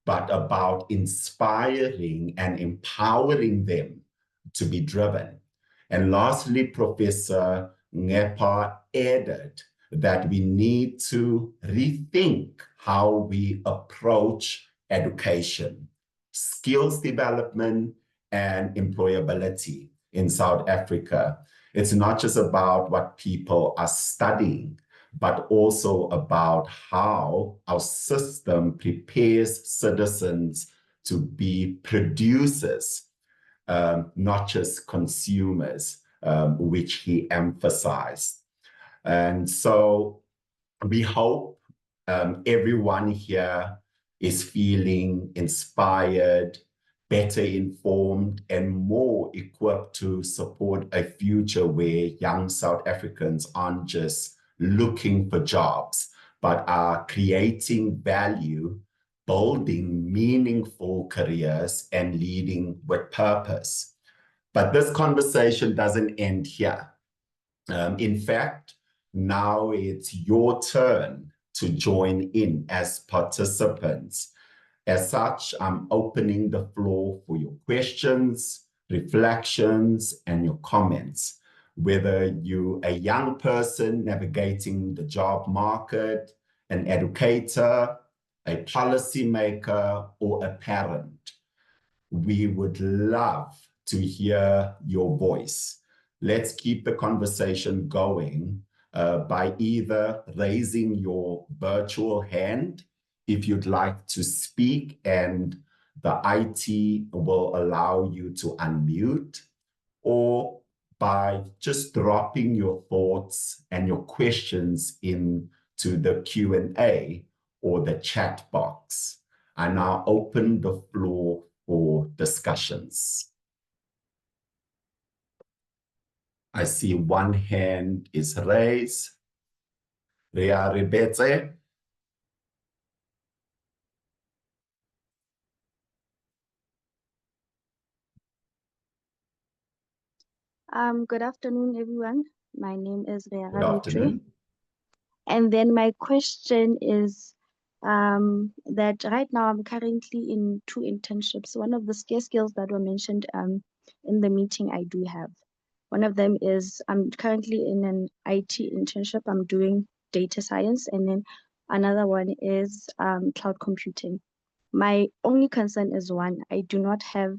but about inspiring and empowering them to be driven. And lastly, Professor Ngepa added that we need to rethink how we approach education, skills development, and employability in South Africa. It's not just about what people are studying, but also about how our system prepares citizens to be producers, not just consumers, which he emphasized. And so we hope everyone here is feeling inspired, better informed, and more equipped to support a future where young South Africans aren't just looking for jobs, but are creating value, building meaningful careers, and leading with purpose. But this conversation doesn't end here. In fact, now it's your turn to join in as participants. As such, I'm opening the floor for your questions, reflections, and your comments. Whether you're a young person navigating the job market, an educator, a policymaker, or a parent, we would love to hear your voice. Let's keep the conversation going by either raising your virtual hand if you'd like to speak, and the IT will allow you to unmute, or by just dropping your thoughts and your questions into the Q&A or the chat box. I now open the floor for discussions. I see one hand is raised. Ria Rebete. Good afternoon, everyone. My name is Rea Good afternoon. And then my question is that right now I'm currently in 2 internships. One of the scarce skills that were mentioned in the meeting I do have. One of them is I'm currently in an IT internship. I'm doing data science, and then another one is cloud computing. My only concern is one, I do not have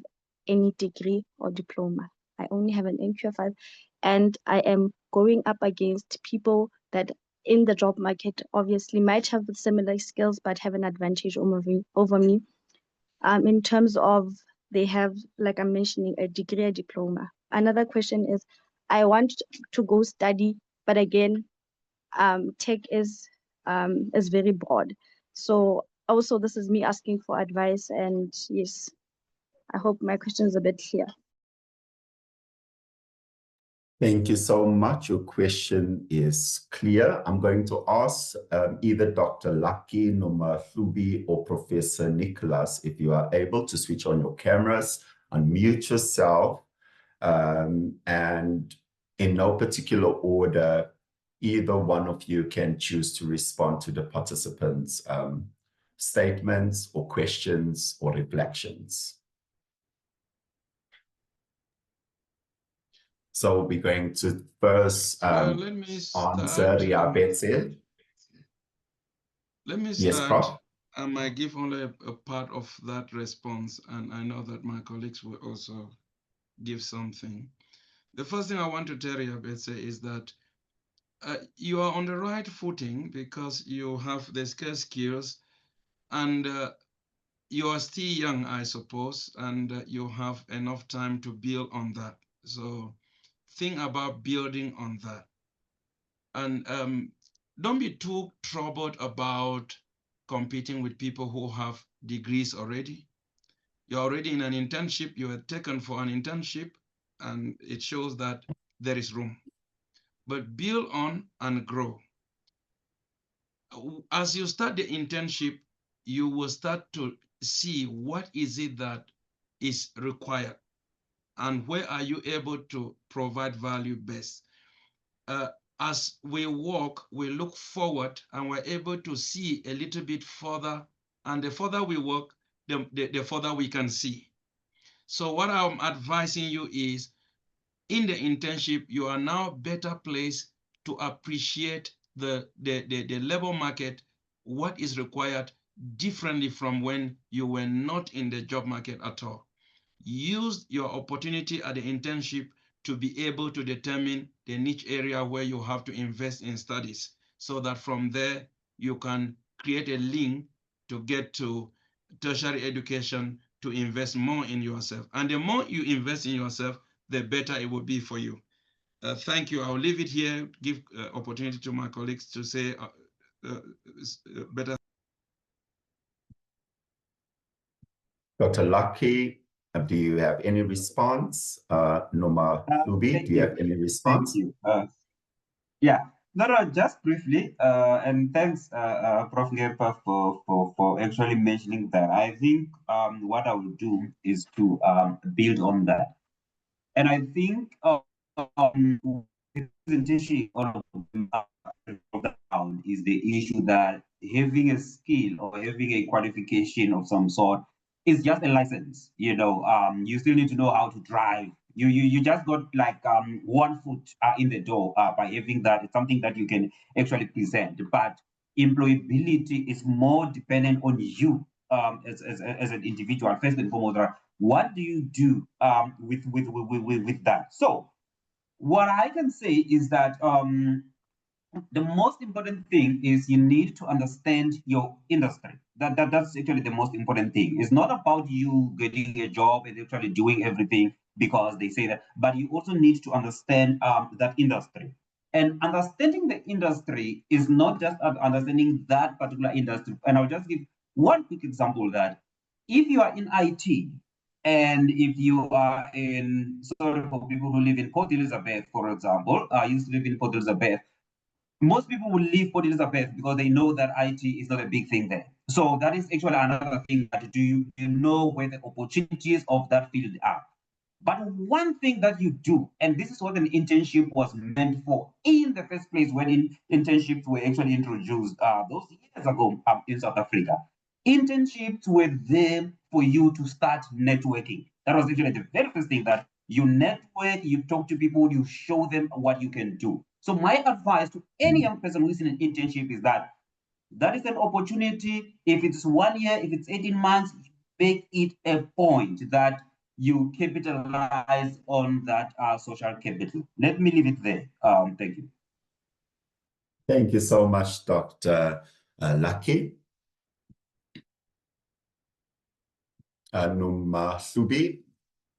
any degree or diploma. I only have an NQF5, and I am going up against people that in the job market obviously might have similar skills but have an advantage over me. In terms of they have, like I'm mentioning, a degree or diploma. Another question is, I want to go study, but again, tech is very broad. So also this is me asking for advice, and yes, I hope my question is a bit clear. Thank you so much. Your question is clear. I'm going to ask either Dr. Lucky, Noma Thubi, or Professor Nicholas, if you are able to switch on your cameras, unmute yourself, and in no particular order, either one of you can choose to respond to the participants' statements or questions or reflections. So we're going to first Let me answer Ria Betse. Let me Yes, start. Prof. I might give only a part of that response, and I know that my colleagues will also give something. The first thing I want to tell you, Betse, is that you are on the right footing because you have the scarce skills, and you are still young, I suppose, and you have enough time to build on that. So think about building on that. And don't be too troubled about competing with people who have degrees already. You're already in an internship, you were taken for an internship, and it shows that there is room. But build on and grow. As you start the internship, you will start to see what is it that is required and where are you able to provide value best. As we walk, we look forward and we're able to see a little bit further. And the further we walk, the further we can see. So what I'm advising you is, in the internship, you are now better placed to appreciate the labor market, what is required differently from when you were not in the job market at all. Use your opportunity at the internship to be able to determine the niche area where you have to invest in studies, so that from there you can create a link to get to tertiary education to invest more in yourself. And the more you invest in yourself, the better it will be for you. Thank you. I'll leave it here, give opportunity to my colleagues to say better. Dr. Lucky, do you have any response? Noma Lubi, Thank do you have you. any Thank response? you. Yeah, no, just briefly, and thanks, Prof. Ngepa, for actually mentioning that. I think what I will do is to build on that. And I think the presentation on the ground is the issue that having a skill or having a qualification of some sort is just a license. You still need to know how to drive. You just got like one foot in the door by having that. It's something that you can actually present. But employability is more dependent on you as an individual. First and foremost, what do you do with that? So what I can say is that the most important thing is you need to understand your industry. That's actually the most important thing. It's not about you getting a job and actually doing everything because they say that, but you also need to understand that industry. And understanding the industry is not just understanding that particular industry. And I'll just give one quick example that if you are in IT and if you are in, sorry for people who live in Port Elizabeth, for example, I used to live in Port Elizabeth. Most people will leave Port Elizabeth because they know that IT is not a big thing there. So that is actually another thing that do you know where the opportunities of that field are? But one thing that you do, and this is what an internship was meant for in the first place when internships were actually introduced those years ago in South Africa. Internships were there for you to start networking. That was actually the very first thing that you network, you talk to people, you show them what you can do. So my advice to any young person who is in an internship is that is an opportunity. If it's 1 year, if it's 18 months, make it a point that you capitalize on that social capital. Let me leave it there. Thank you. Thank you so much, Dr. Lucky. Noma Subi,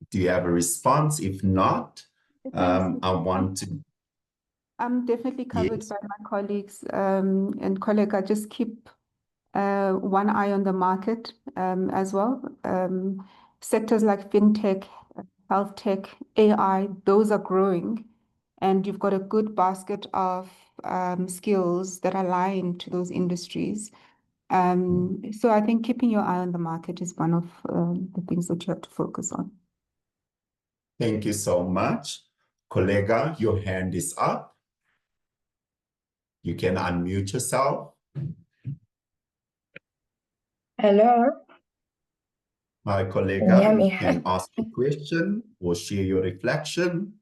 do you have a response? If not, I want to. I'm definitely covered Yes. by my colleagues, and colleague, just keep one eye on the market as well. Sectors like fintech, health tech, AI, those are growing, and you've got a good basket of skills that align to those industries. So I think keeping your eye on the market is one of the things that you have to focus on. Thank you so much. Kollega, your hand is up. You can unmute yourself. Hello, Hi, can you Kollega. hear You me? can ask a question or share your reflection.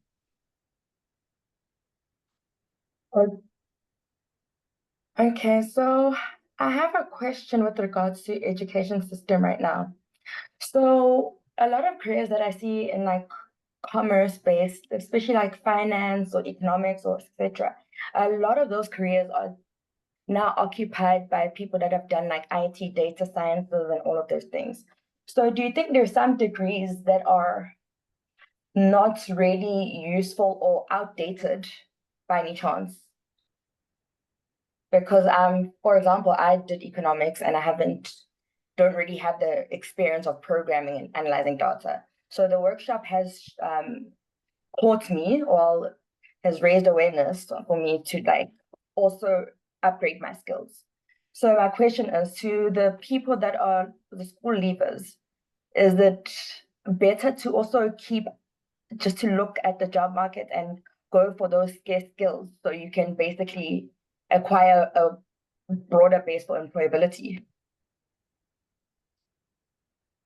Okay, so I have a question with regards to education system right now. So a lot of careers that I see in like commerce based, especially like finance or economics or etc., a lot of those careers are now occupied by people that have done like IT, data sciences, and all of those things. So do you think there's some degrees that are not really useful or outdated by any chance? Because for example, I did economics and don't really have the experience of programming and analyzing data. So the workshop has taught me or has raised awareness for me to like also upgrade my skills. So my question is to the people that are the school leavers, is it better to also just to look at the job market and go for those scarce skills so you can basically acquire a broader base for employability?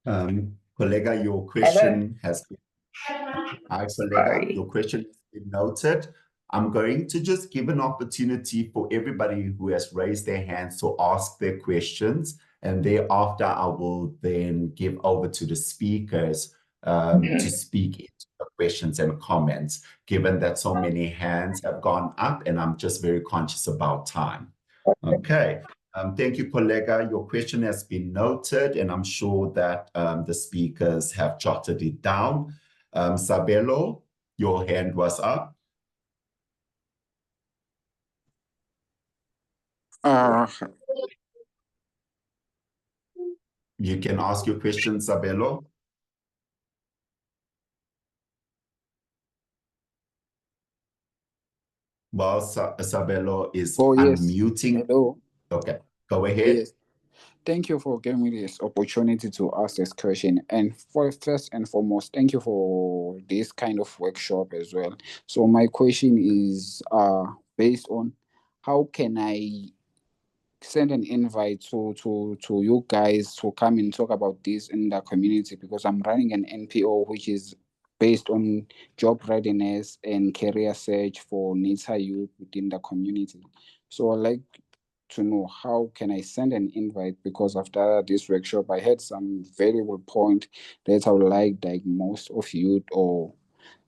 Kollega, your Hello? question has been. Hi, Kollega, your Sorry. question has been noted. I'm going to just give an opportunity for everybody who has raised their hands to ask their questions, and thereafter I will then give over to the speakers to speak into the questions and comments, given that so many hands have gone up, and I'm just very conscious about time. Okay. Thank you, Kollega. Your question has been noted, and I'm sure that the speakers have jotted it down. Sabelo, your hand was up. You can ask your question, Sabelo. While Sabelo is yes. unmuting. Hello. Okay, go ahead. Yes. Thank you for giving me this opportunity to ask this question. And for first and foremost, thank you for this kind of workshop as well. So my question is based on how can I send an invite to you guys to come and talk about this in the community, because I'm running an NPO which is based on job readiness and career search for NITA youth within the community. So I'd like to know how can I send an invite, because after this workshop I had some valuable point that I would like most of you or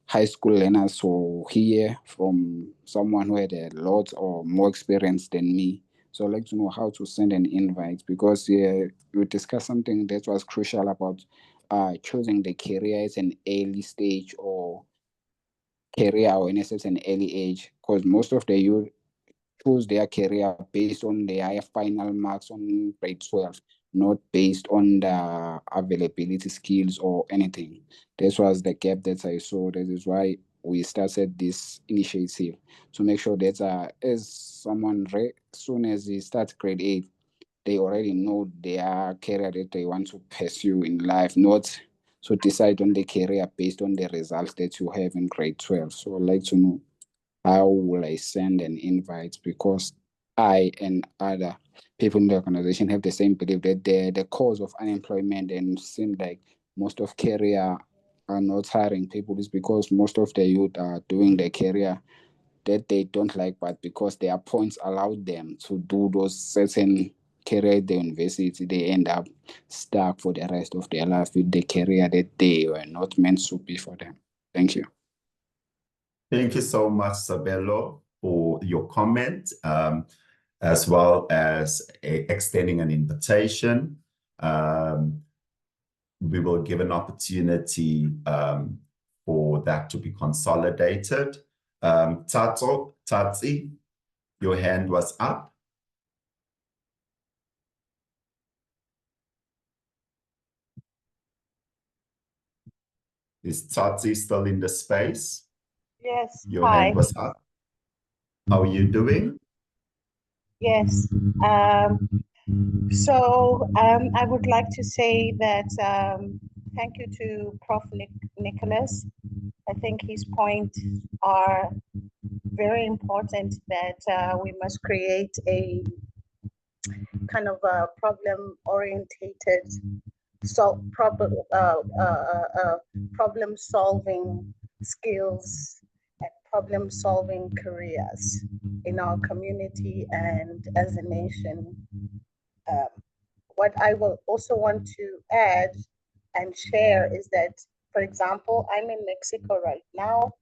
high school learners to hear from someone who had a lot or more experience than me. So I'd like to know how to send an invite, because we discussed something that was crucial about choosing the career at an early stage or career awareness at an early age, because most of the youth choose their career based on their final marks on grade 12, not based on the availability skills or anything. This was the gap that I saw. That is why we started this initiative to make sure that as someone, soon as they start grade 8, they already know their career that they want to pursue in life, not to decide on the career based on the results that you have in grade 12. So I'd like to know how will I send an invite, because I and other people in the organization have the same belief that the cause of unemployment and seem like most of career are not hiring people is because most of the youth are doing their career that they don't like, but because their points allow them to do those certain career at the university, they end up stuck for the rest of their life with the career that they were not meant to be for them. Thank you. Thank you so much, Sabelo, for your comment, as well as extending an invitation. We will give an opportunity for that to be consolidated. Tatsi, your hand was up. Is Tatsi still in the space? Yes, Your hi. hand was up. How are you doing? Yes. I would like to say that thank you to Prof. Nicholas. I think his points are very important, that we must create a kind of a problem-orientated problem solving skills and problem solving careers in our community and as a nation. What I will also want to add and share is that, for example, I'm in Mexico right now.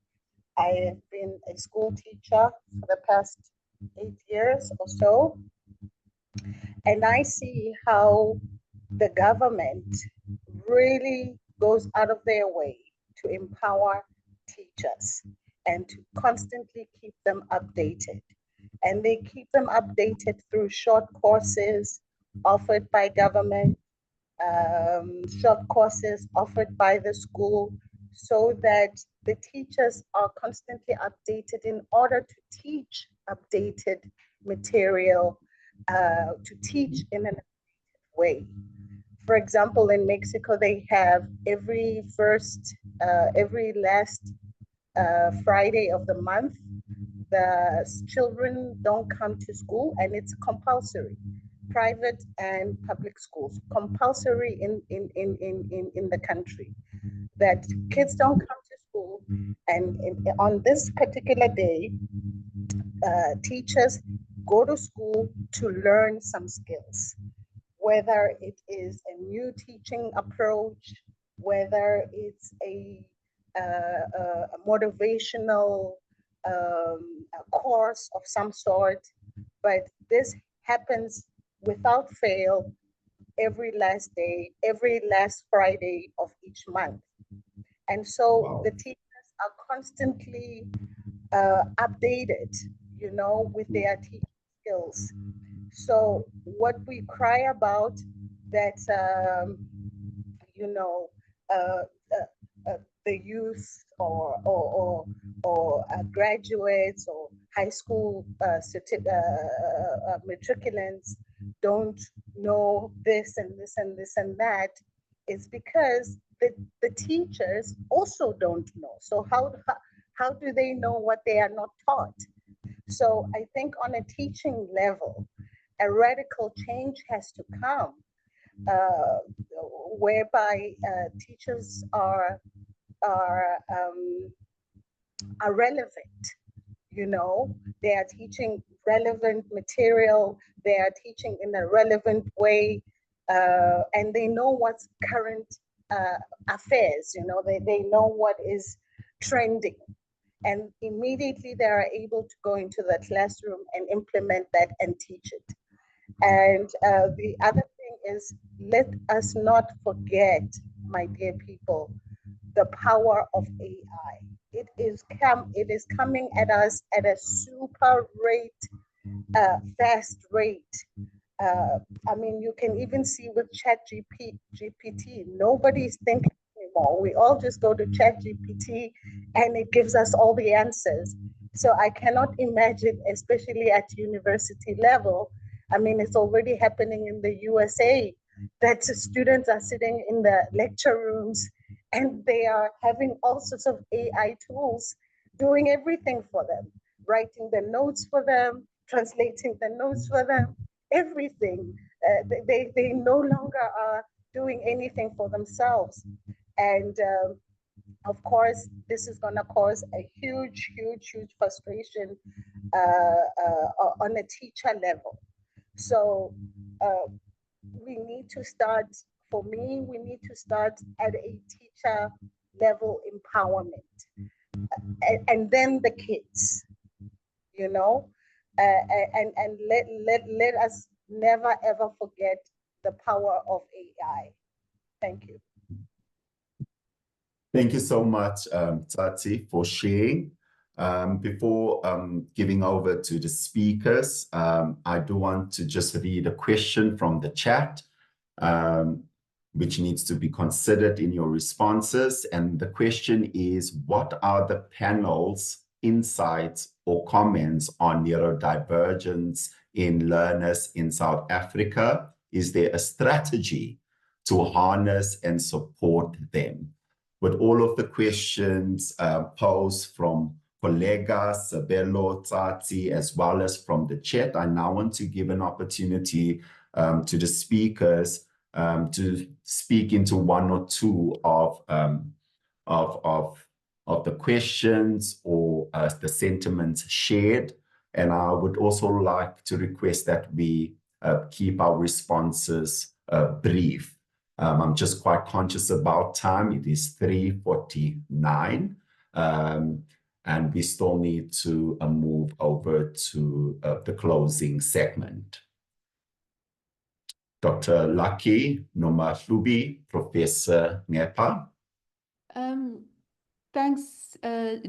I have been a school teacher for the past 8 years or so, and I see how the government really goes out of their way to empower teachers and to constantly keep them updated. And they keep them updated through short courses offered by government, short courses offered by the school, so that the teachers are constantly updated in order to teach updated material, to teach in an way. For example, in Mexico, they have every last Friday of the month, the children don't come to school, and it's compulsory. Private and public schools, compulsory in the country, that kids don't come to school. And on this particular day, teachers go to school to learn some skills, whether it is a new teaching approach, whether it's a motivational a course of some sort. But this happens without fail every last day, every last Friday of each month. And so the teachers are constantly updated, with their teaching skills. So what we cry about that you know, uh, the youth or graduates or high school matriculants don't know this and this and this and that, is because the teachers also don't know. So how do they know what they are not taught? So I think on a teaching level, a radical change has to come, uh, whereby teachers are relevant. You know, they are teaching relevant material. They are teaching in a relevant way, and they know what's current affairs. You know, they know what is trending, and immediately they are able to go into the classroom and implement that and teach it. And the other thing is, let us not forget, my dear people, the power of AI. It is coming at us at a super rate, fast rate. I mean, you can even see with GPT, nobody's thinking anymore. We all just go to ChatGPT and it gives us all the answers. So I cannot imagine, especially at university level. I mean, it's already happening in the USA that students are sitting in the lecture rooms and they are having all sorts of AI tools doing everything for them, writing the notes for them, translating the notes for them, everything. They no longer are doing anything for themselves. And of course, this is going to cause a huge, huge, huge frustration on a teacher level. So we need to start, for me, we need to start at a teacher level empowerment. And then the kids, you know, and let us never ever forget the power of AI. Thank you. Thank you so much, Tati, for sharing. Before giving over to the speakers, I do want to just read a question from the chat, which needs to be considered in your responses. And the question is, what are the panel's insights or comments on neurodivergence in learners in South Africa? Is there a strategy to harness and support them? With all of the questions posed from Kollega, Sabelo, Tati, as well as from the chat, I now want to give an opportunity to the speakers to speak into one or two of the questions or the sentiments shared. And I would also like to request that we keep our responses brief. I'm just quite conscious about time. It is 3:49, and we still need to move over to the closing segment. Dr. Lucky Nomahlubi, Professor Ngepa. Thanks,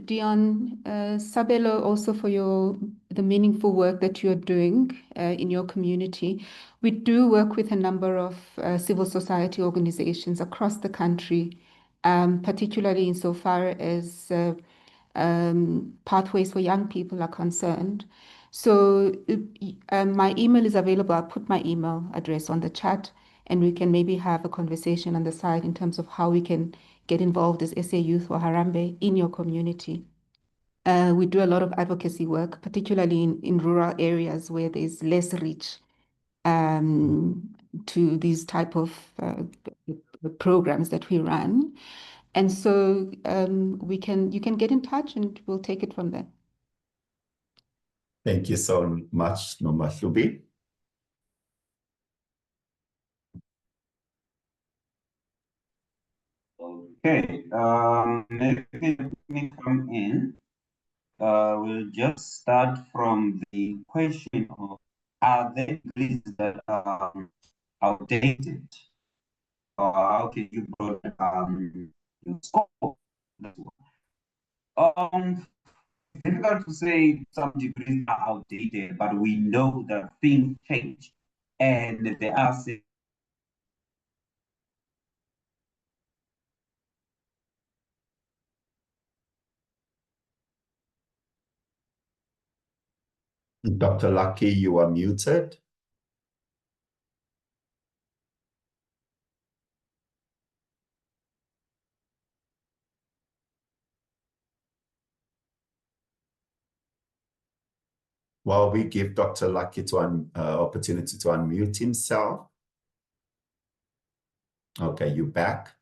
Dion, Sabelo, also for the meaningful work that you're doing in your community. We do work with a number of civil society organizations across the country, particularly insofar as pathways for young people are concerned. So my email is available. I'll put my email address on the chat, and we can maybe have a conversation on the side in terms of how we can get involved as SA Youth or Harambee in your community. We do a lot of advocacy work, particularly in rural areas where there's less reach to these type of programs that we run. And so you can get in touch and we'll take it from there. Thank you so much, Nomahlubi. Okay, let me come in. We'll just start from the question of, are there degrees that are outdated? Or how can you brought your scope? Difficult to say some degrees are outdated, but we know that things change, and there are Dr. Lucky, you are muted. While we give Dr. Lucky to opportunity to unmute himself. Okay, you back?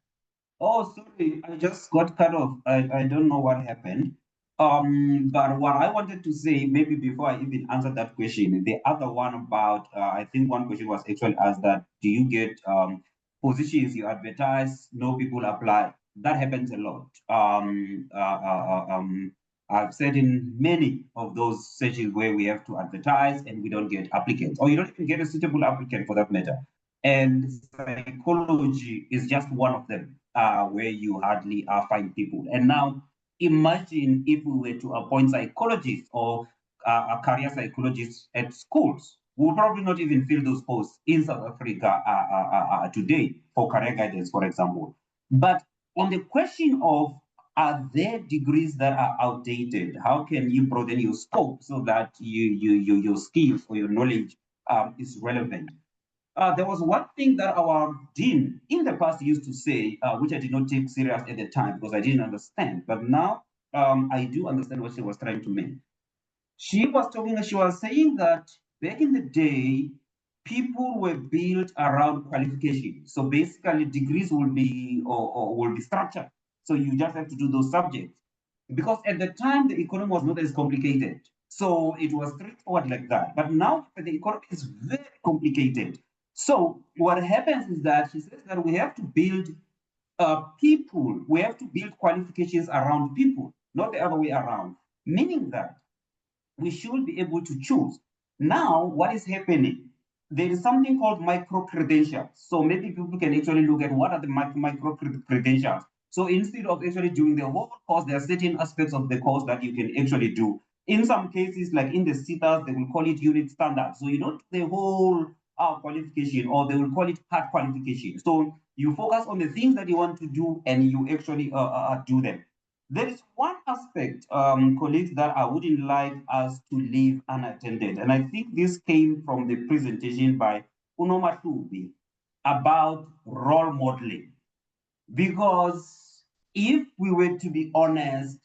Oh, sorry, I just got cut off. I don't know what happened. But what I wanted to say, maybe before I even answer that question, the other one about, I think one question was actually asked that, do you get positions you advertise, no people apply? That happens a lot. I've said in many of those searches where we have to advertise and we don't get applicants, or you don't even get a suitable applicant for that matter. And psychology is just one of them, where you hardly find people. And now imagine if we were to appoint psychologists or career psychologists at schools. We'll probably not even fill those posts in South Africa today for career guidance, for example. But on the question of, are there degrees that are outdated? How can you broaden your scope so that your skills or your knowledge is relevant? There was one thing that our dean in the past used to say, which I did not take serious at the time because I didn't understand. But now I do understand what she was trying to mean. She was saying that back in the day, people were built around qualification. So basically, degrees will be or will be structured. So you just have to do those subjects. Because at the time, the economy was not as complicated. So it was straightforward like that. But now the economy is very complicated. So what happens is that she says that we have to build people, we have to build qualifications around people, not the other way around. Meaning that we should be able to choose. Now, what is happening? There is something called micro credentials. So maybe people can actually look at what are the micro credentials. So instead of actually doing the whole course, there are certain aspects of the course that you can actually do. In some cases, like in the CETAs, they will call it unit standard. So you don't do the whole qualification, or they will call it hard qualification. So you focus on the things that you want to do and you actually do them. There is one aspect, colleagues, that I wouldn't like us to leave unattended. And I think this came from the presentation by Unoma Tubi about role modeling. Because if we were to be honest,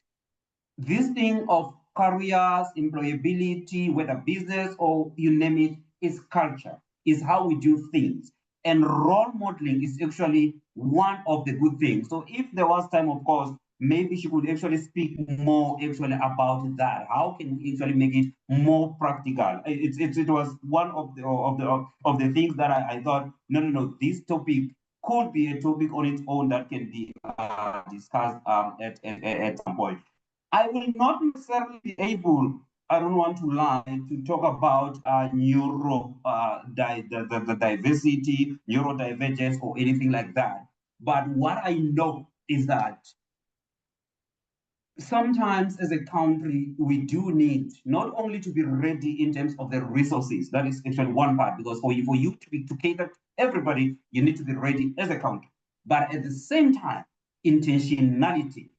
this thing of careers, employability, whether business or you name it, is culture, is how we do things. And role modeling is actually one of the good things. So if there was time, of course, maybe she could actually speak more actually about that. How can we actually make it more practical? It was one of the things that I thought, no, this topic could be a topic on its own that can be discussed at some point. I will not necessarily be able, I don't want to lie, to talk about the diversity, neurodivergence, or anything like that. But what I know is that sometimes as a country, we do need not only to be ready in terms of the resources, that is actually one part, because for you to cater to everybody, you need to be ready as a country. But at the same time, intentionality.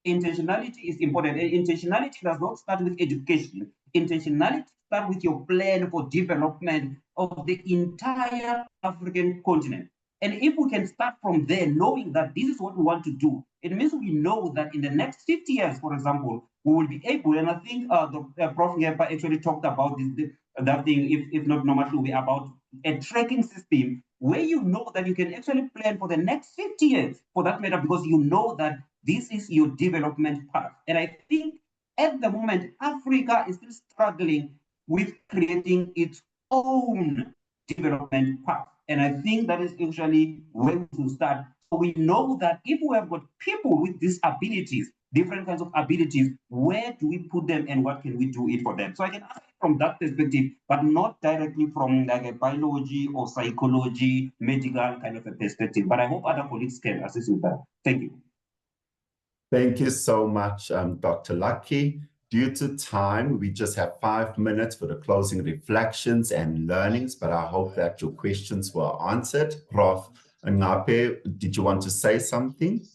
Intentionality is important. And intentionality does not start with education. Intentionality starts with your plan for development of the entire African continent. And if we can start from there, knowing that this is what we want to do, it means we know that in the next 50 years, for example, we will be able, and I think Prof. Ngepa actually talked about that thing, if not normally, about a tracking system where you know that you can actually plan for the next 50 years, for that matter, because you know that this is your development path. And I think at the moment, Africa is still struggling with creating its own development path. And I think that is actually where to start. So we know that if we have got people with these abilities, different kinds of abilities, where do we put them and what can we do it for them? So I can answer from that perspective, but not directly from like a biology or psychology, medical kind of a perspective. But I hope other colleagues can assist with that. Thank you. Thank you so much, Dr. Lucky. Due to time, we just have 5 minutes for the closing reflections and learnings, but I hope that your questions were answered. Prof. Ngape, did you want to say something?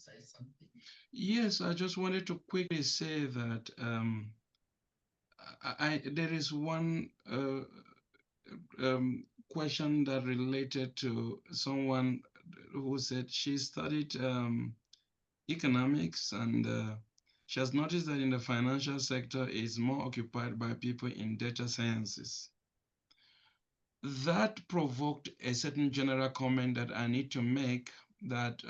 Yes, I just wanted to quickly say that there is one question that related to someone who said she studied economics, and she has noticed that in the financial sector is more occupied by people in data sciences. That provoked a certain general comment that I need to make, that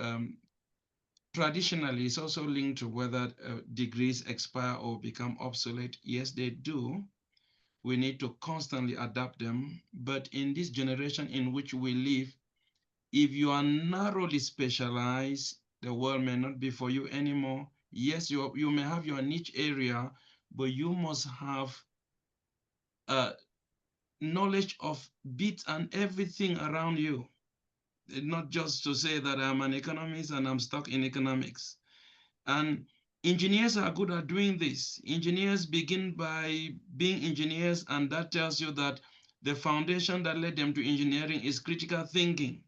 traditionally it's also linked to whether degrees expire or become obsolete. Yes, they do. We need to constantly adapt them. But in this generation in which we live, if you are narrowly specialized, the world may not be for you anymore. Yes, you may have your niche area, but you must have knowledge of bits and everything around you. Not just to say that I'm an economist and I'm stuck in economics. And engineers are good at doing this. Engineers begin by being engineers, and that tells you that the foundation that led them to engineering is critical thinking.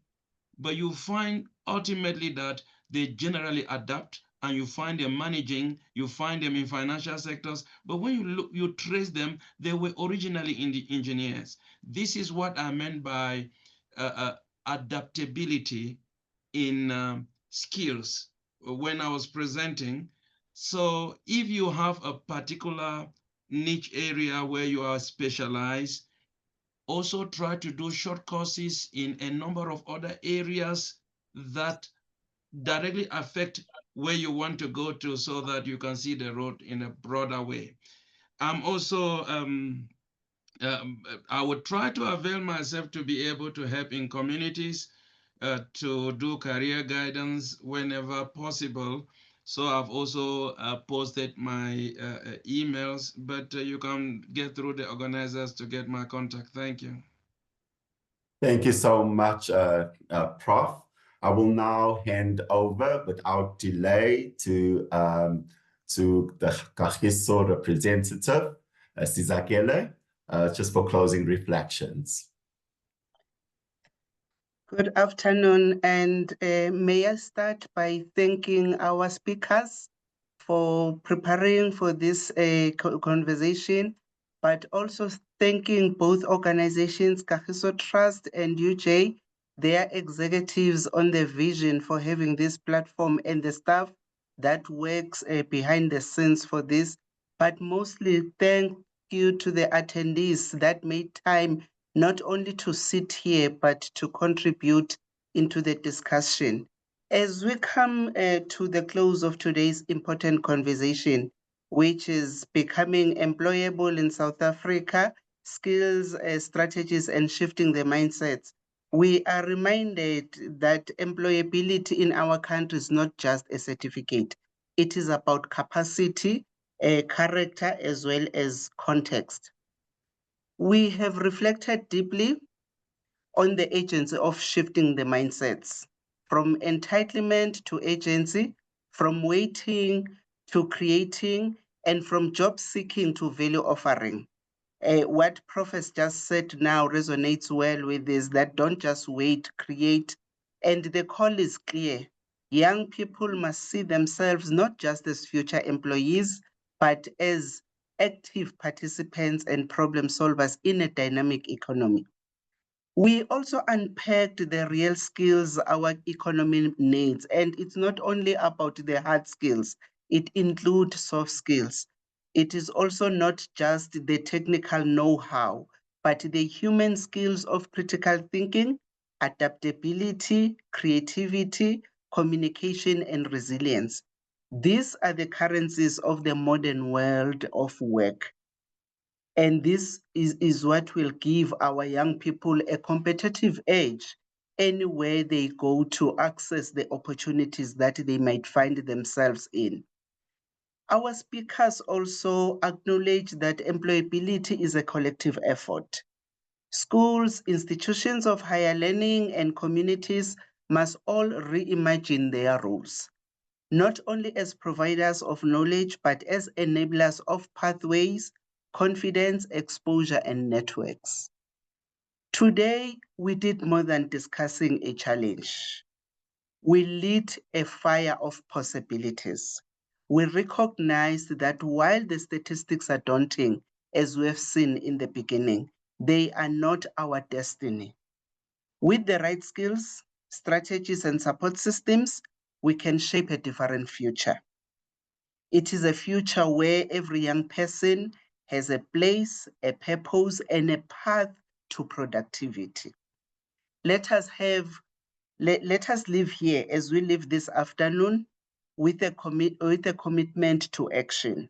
But you find ultimately that they generally adapt, and you find them managing, you find them in financial sectors. But when you look, you trace them, they were originally in the engineers. This is what I meant by adaptability in skills when I was presenting. So if you have a particular niche area where you are specialized, also try to do short courses in a number of other areas that directly affect where you want to go to, so that you can see the road in a broader way. I'm also I would try to avail myself to be able to help in communities, to do career guidance whenever possible. So I've also posted my emails, but you can get through the organizers to get my contact. Thank you. Thank you so much, Prof. I will now hand over without delay to the Kagiso representative, Sizakele, just for closing reflections. Good afternoon, and may I start by thanking our speakers for preparing for this conversation, but also thanking both organizations, Kagiso Trust and UJ, their executives on the vision for having this platform, and the staff that works behind the scenes for this. But mostly thank you to the attendees that made time not only to sit here, but to contribute into the discussion. As we come to the close of today's important conversation, which is becoming employable in South Africa, skills, strategies, and shifting the mindsets, we are reminded that employability in our country is not just a certificate. It is about capacity, character, as well as context. We have reflected deeply on the agency of shifting the mindsets, from entitlement to agency, from waiting to creating, and from job seeking to value offering. What Prof has just said now resonates well with this, that don't just wait, create. And the call is clear. Young people must see themselves not just as future employees, but as active participants and problem solvers in a dynamic economy. We also unpacked the real skills our economy needs, and it's not only about the hard skills, it includes soft skills. It is also not just the technical know-how, but the human skills of critical thinking, adaptability, creativity, communication, and resilience. These are the currencies of the modern world of work. And this is what will give our young people a competitive edge anywhere they go to access the opportunities that they might find themselves in. Our speakers also acknowledge that employability is a collective effort. Schools, institutions of higher learning, and communities must all reimagine their roles, not only as providers of knowledge, but as enablers of pathways, confidence, exposure, and networks. Today, we did more than discussing a challenge. We lit a fire of possibilities. We recognized that while the statistics are daunting, as we have seen in the beginning. They are not our destiny. With the right skills, strategies, and support systems, we can shape a different future. It is a future where every young person has a place, a purpose, and a path to productivity. Let us live here as we live this afternoon with a commitment to action,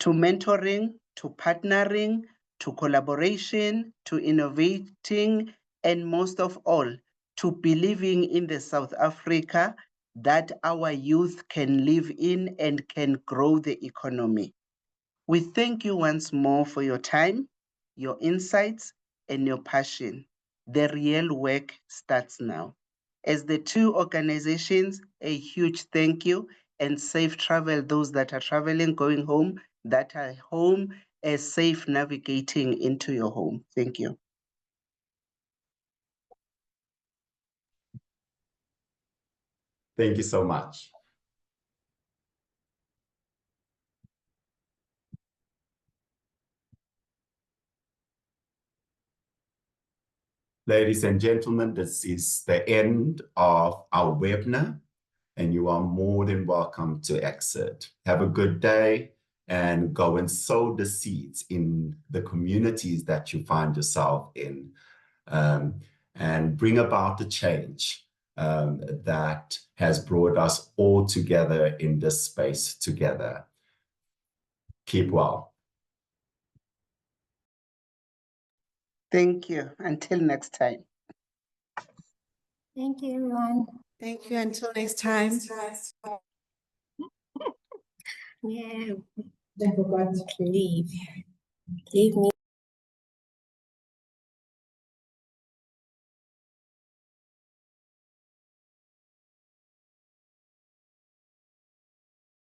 to mentoring, to partnering, to collaboration, to innovating, and most of all, to believing in the South Africa that our youth can live in and can grow the economy. We thank you once more for your time, your insights, and your passion. The real work starts now. As the two organizations, a huge thank you and safe travel those that are traveling, going home, that are home, as safe navigating into your home. Thank you. Thank you so much. Ladies and gentlemen, this is the end of our webinar, and you are more than welcome to exit. Have a good day and go and sow the seeds in the communities that you find yourself in, and bring about the change that has brought us all together in this space together. Keep well. Thank you. Until next time. Thank you, everyone. Thank you. Until next time. Yeah, I forgot to leave. Leave me.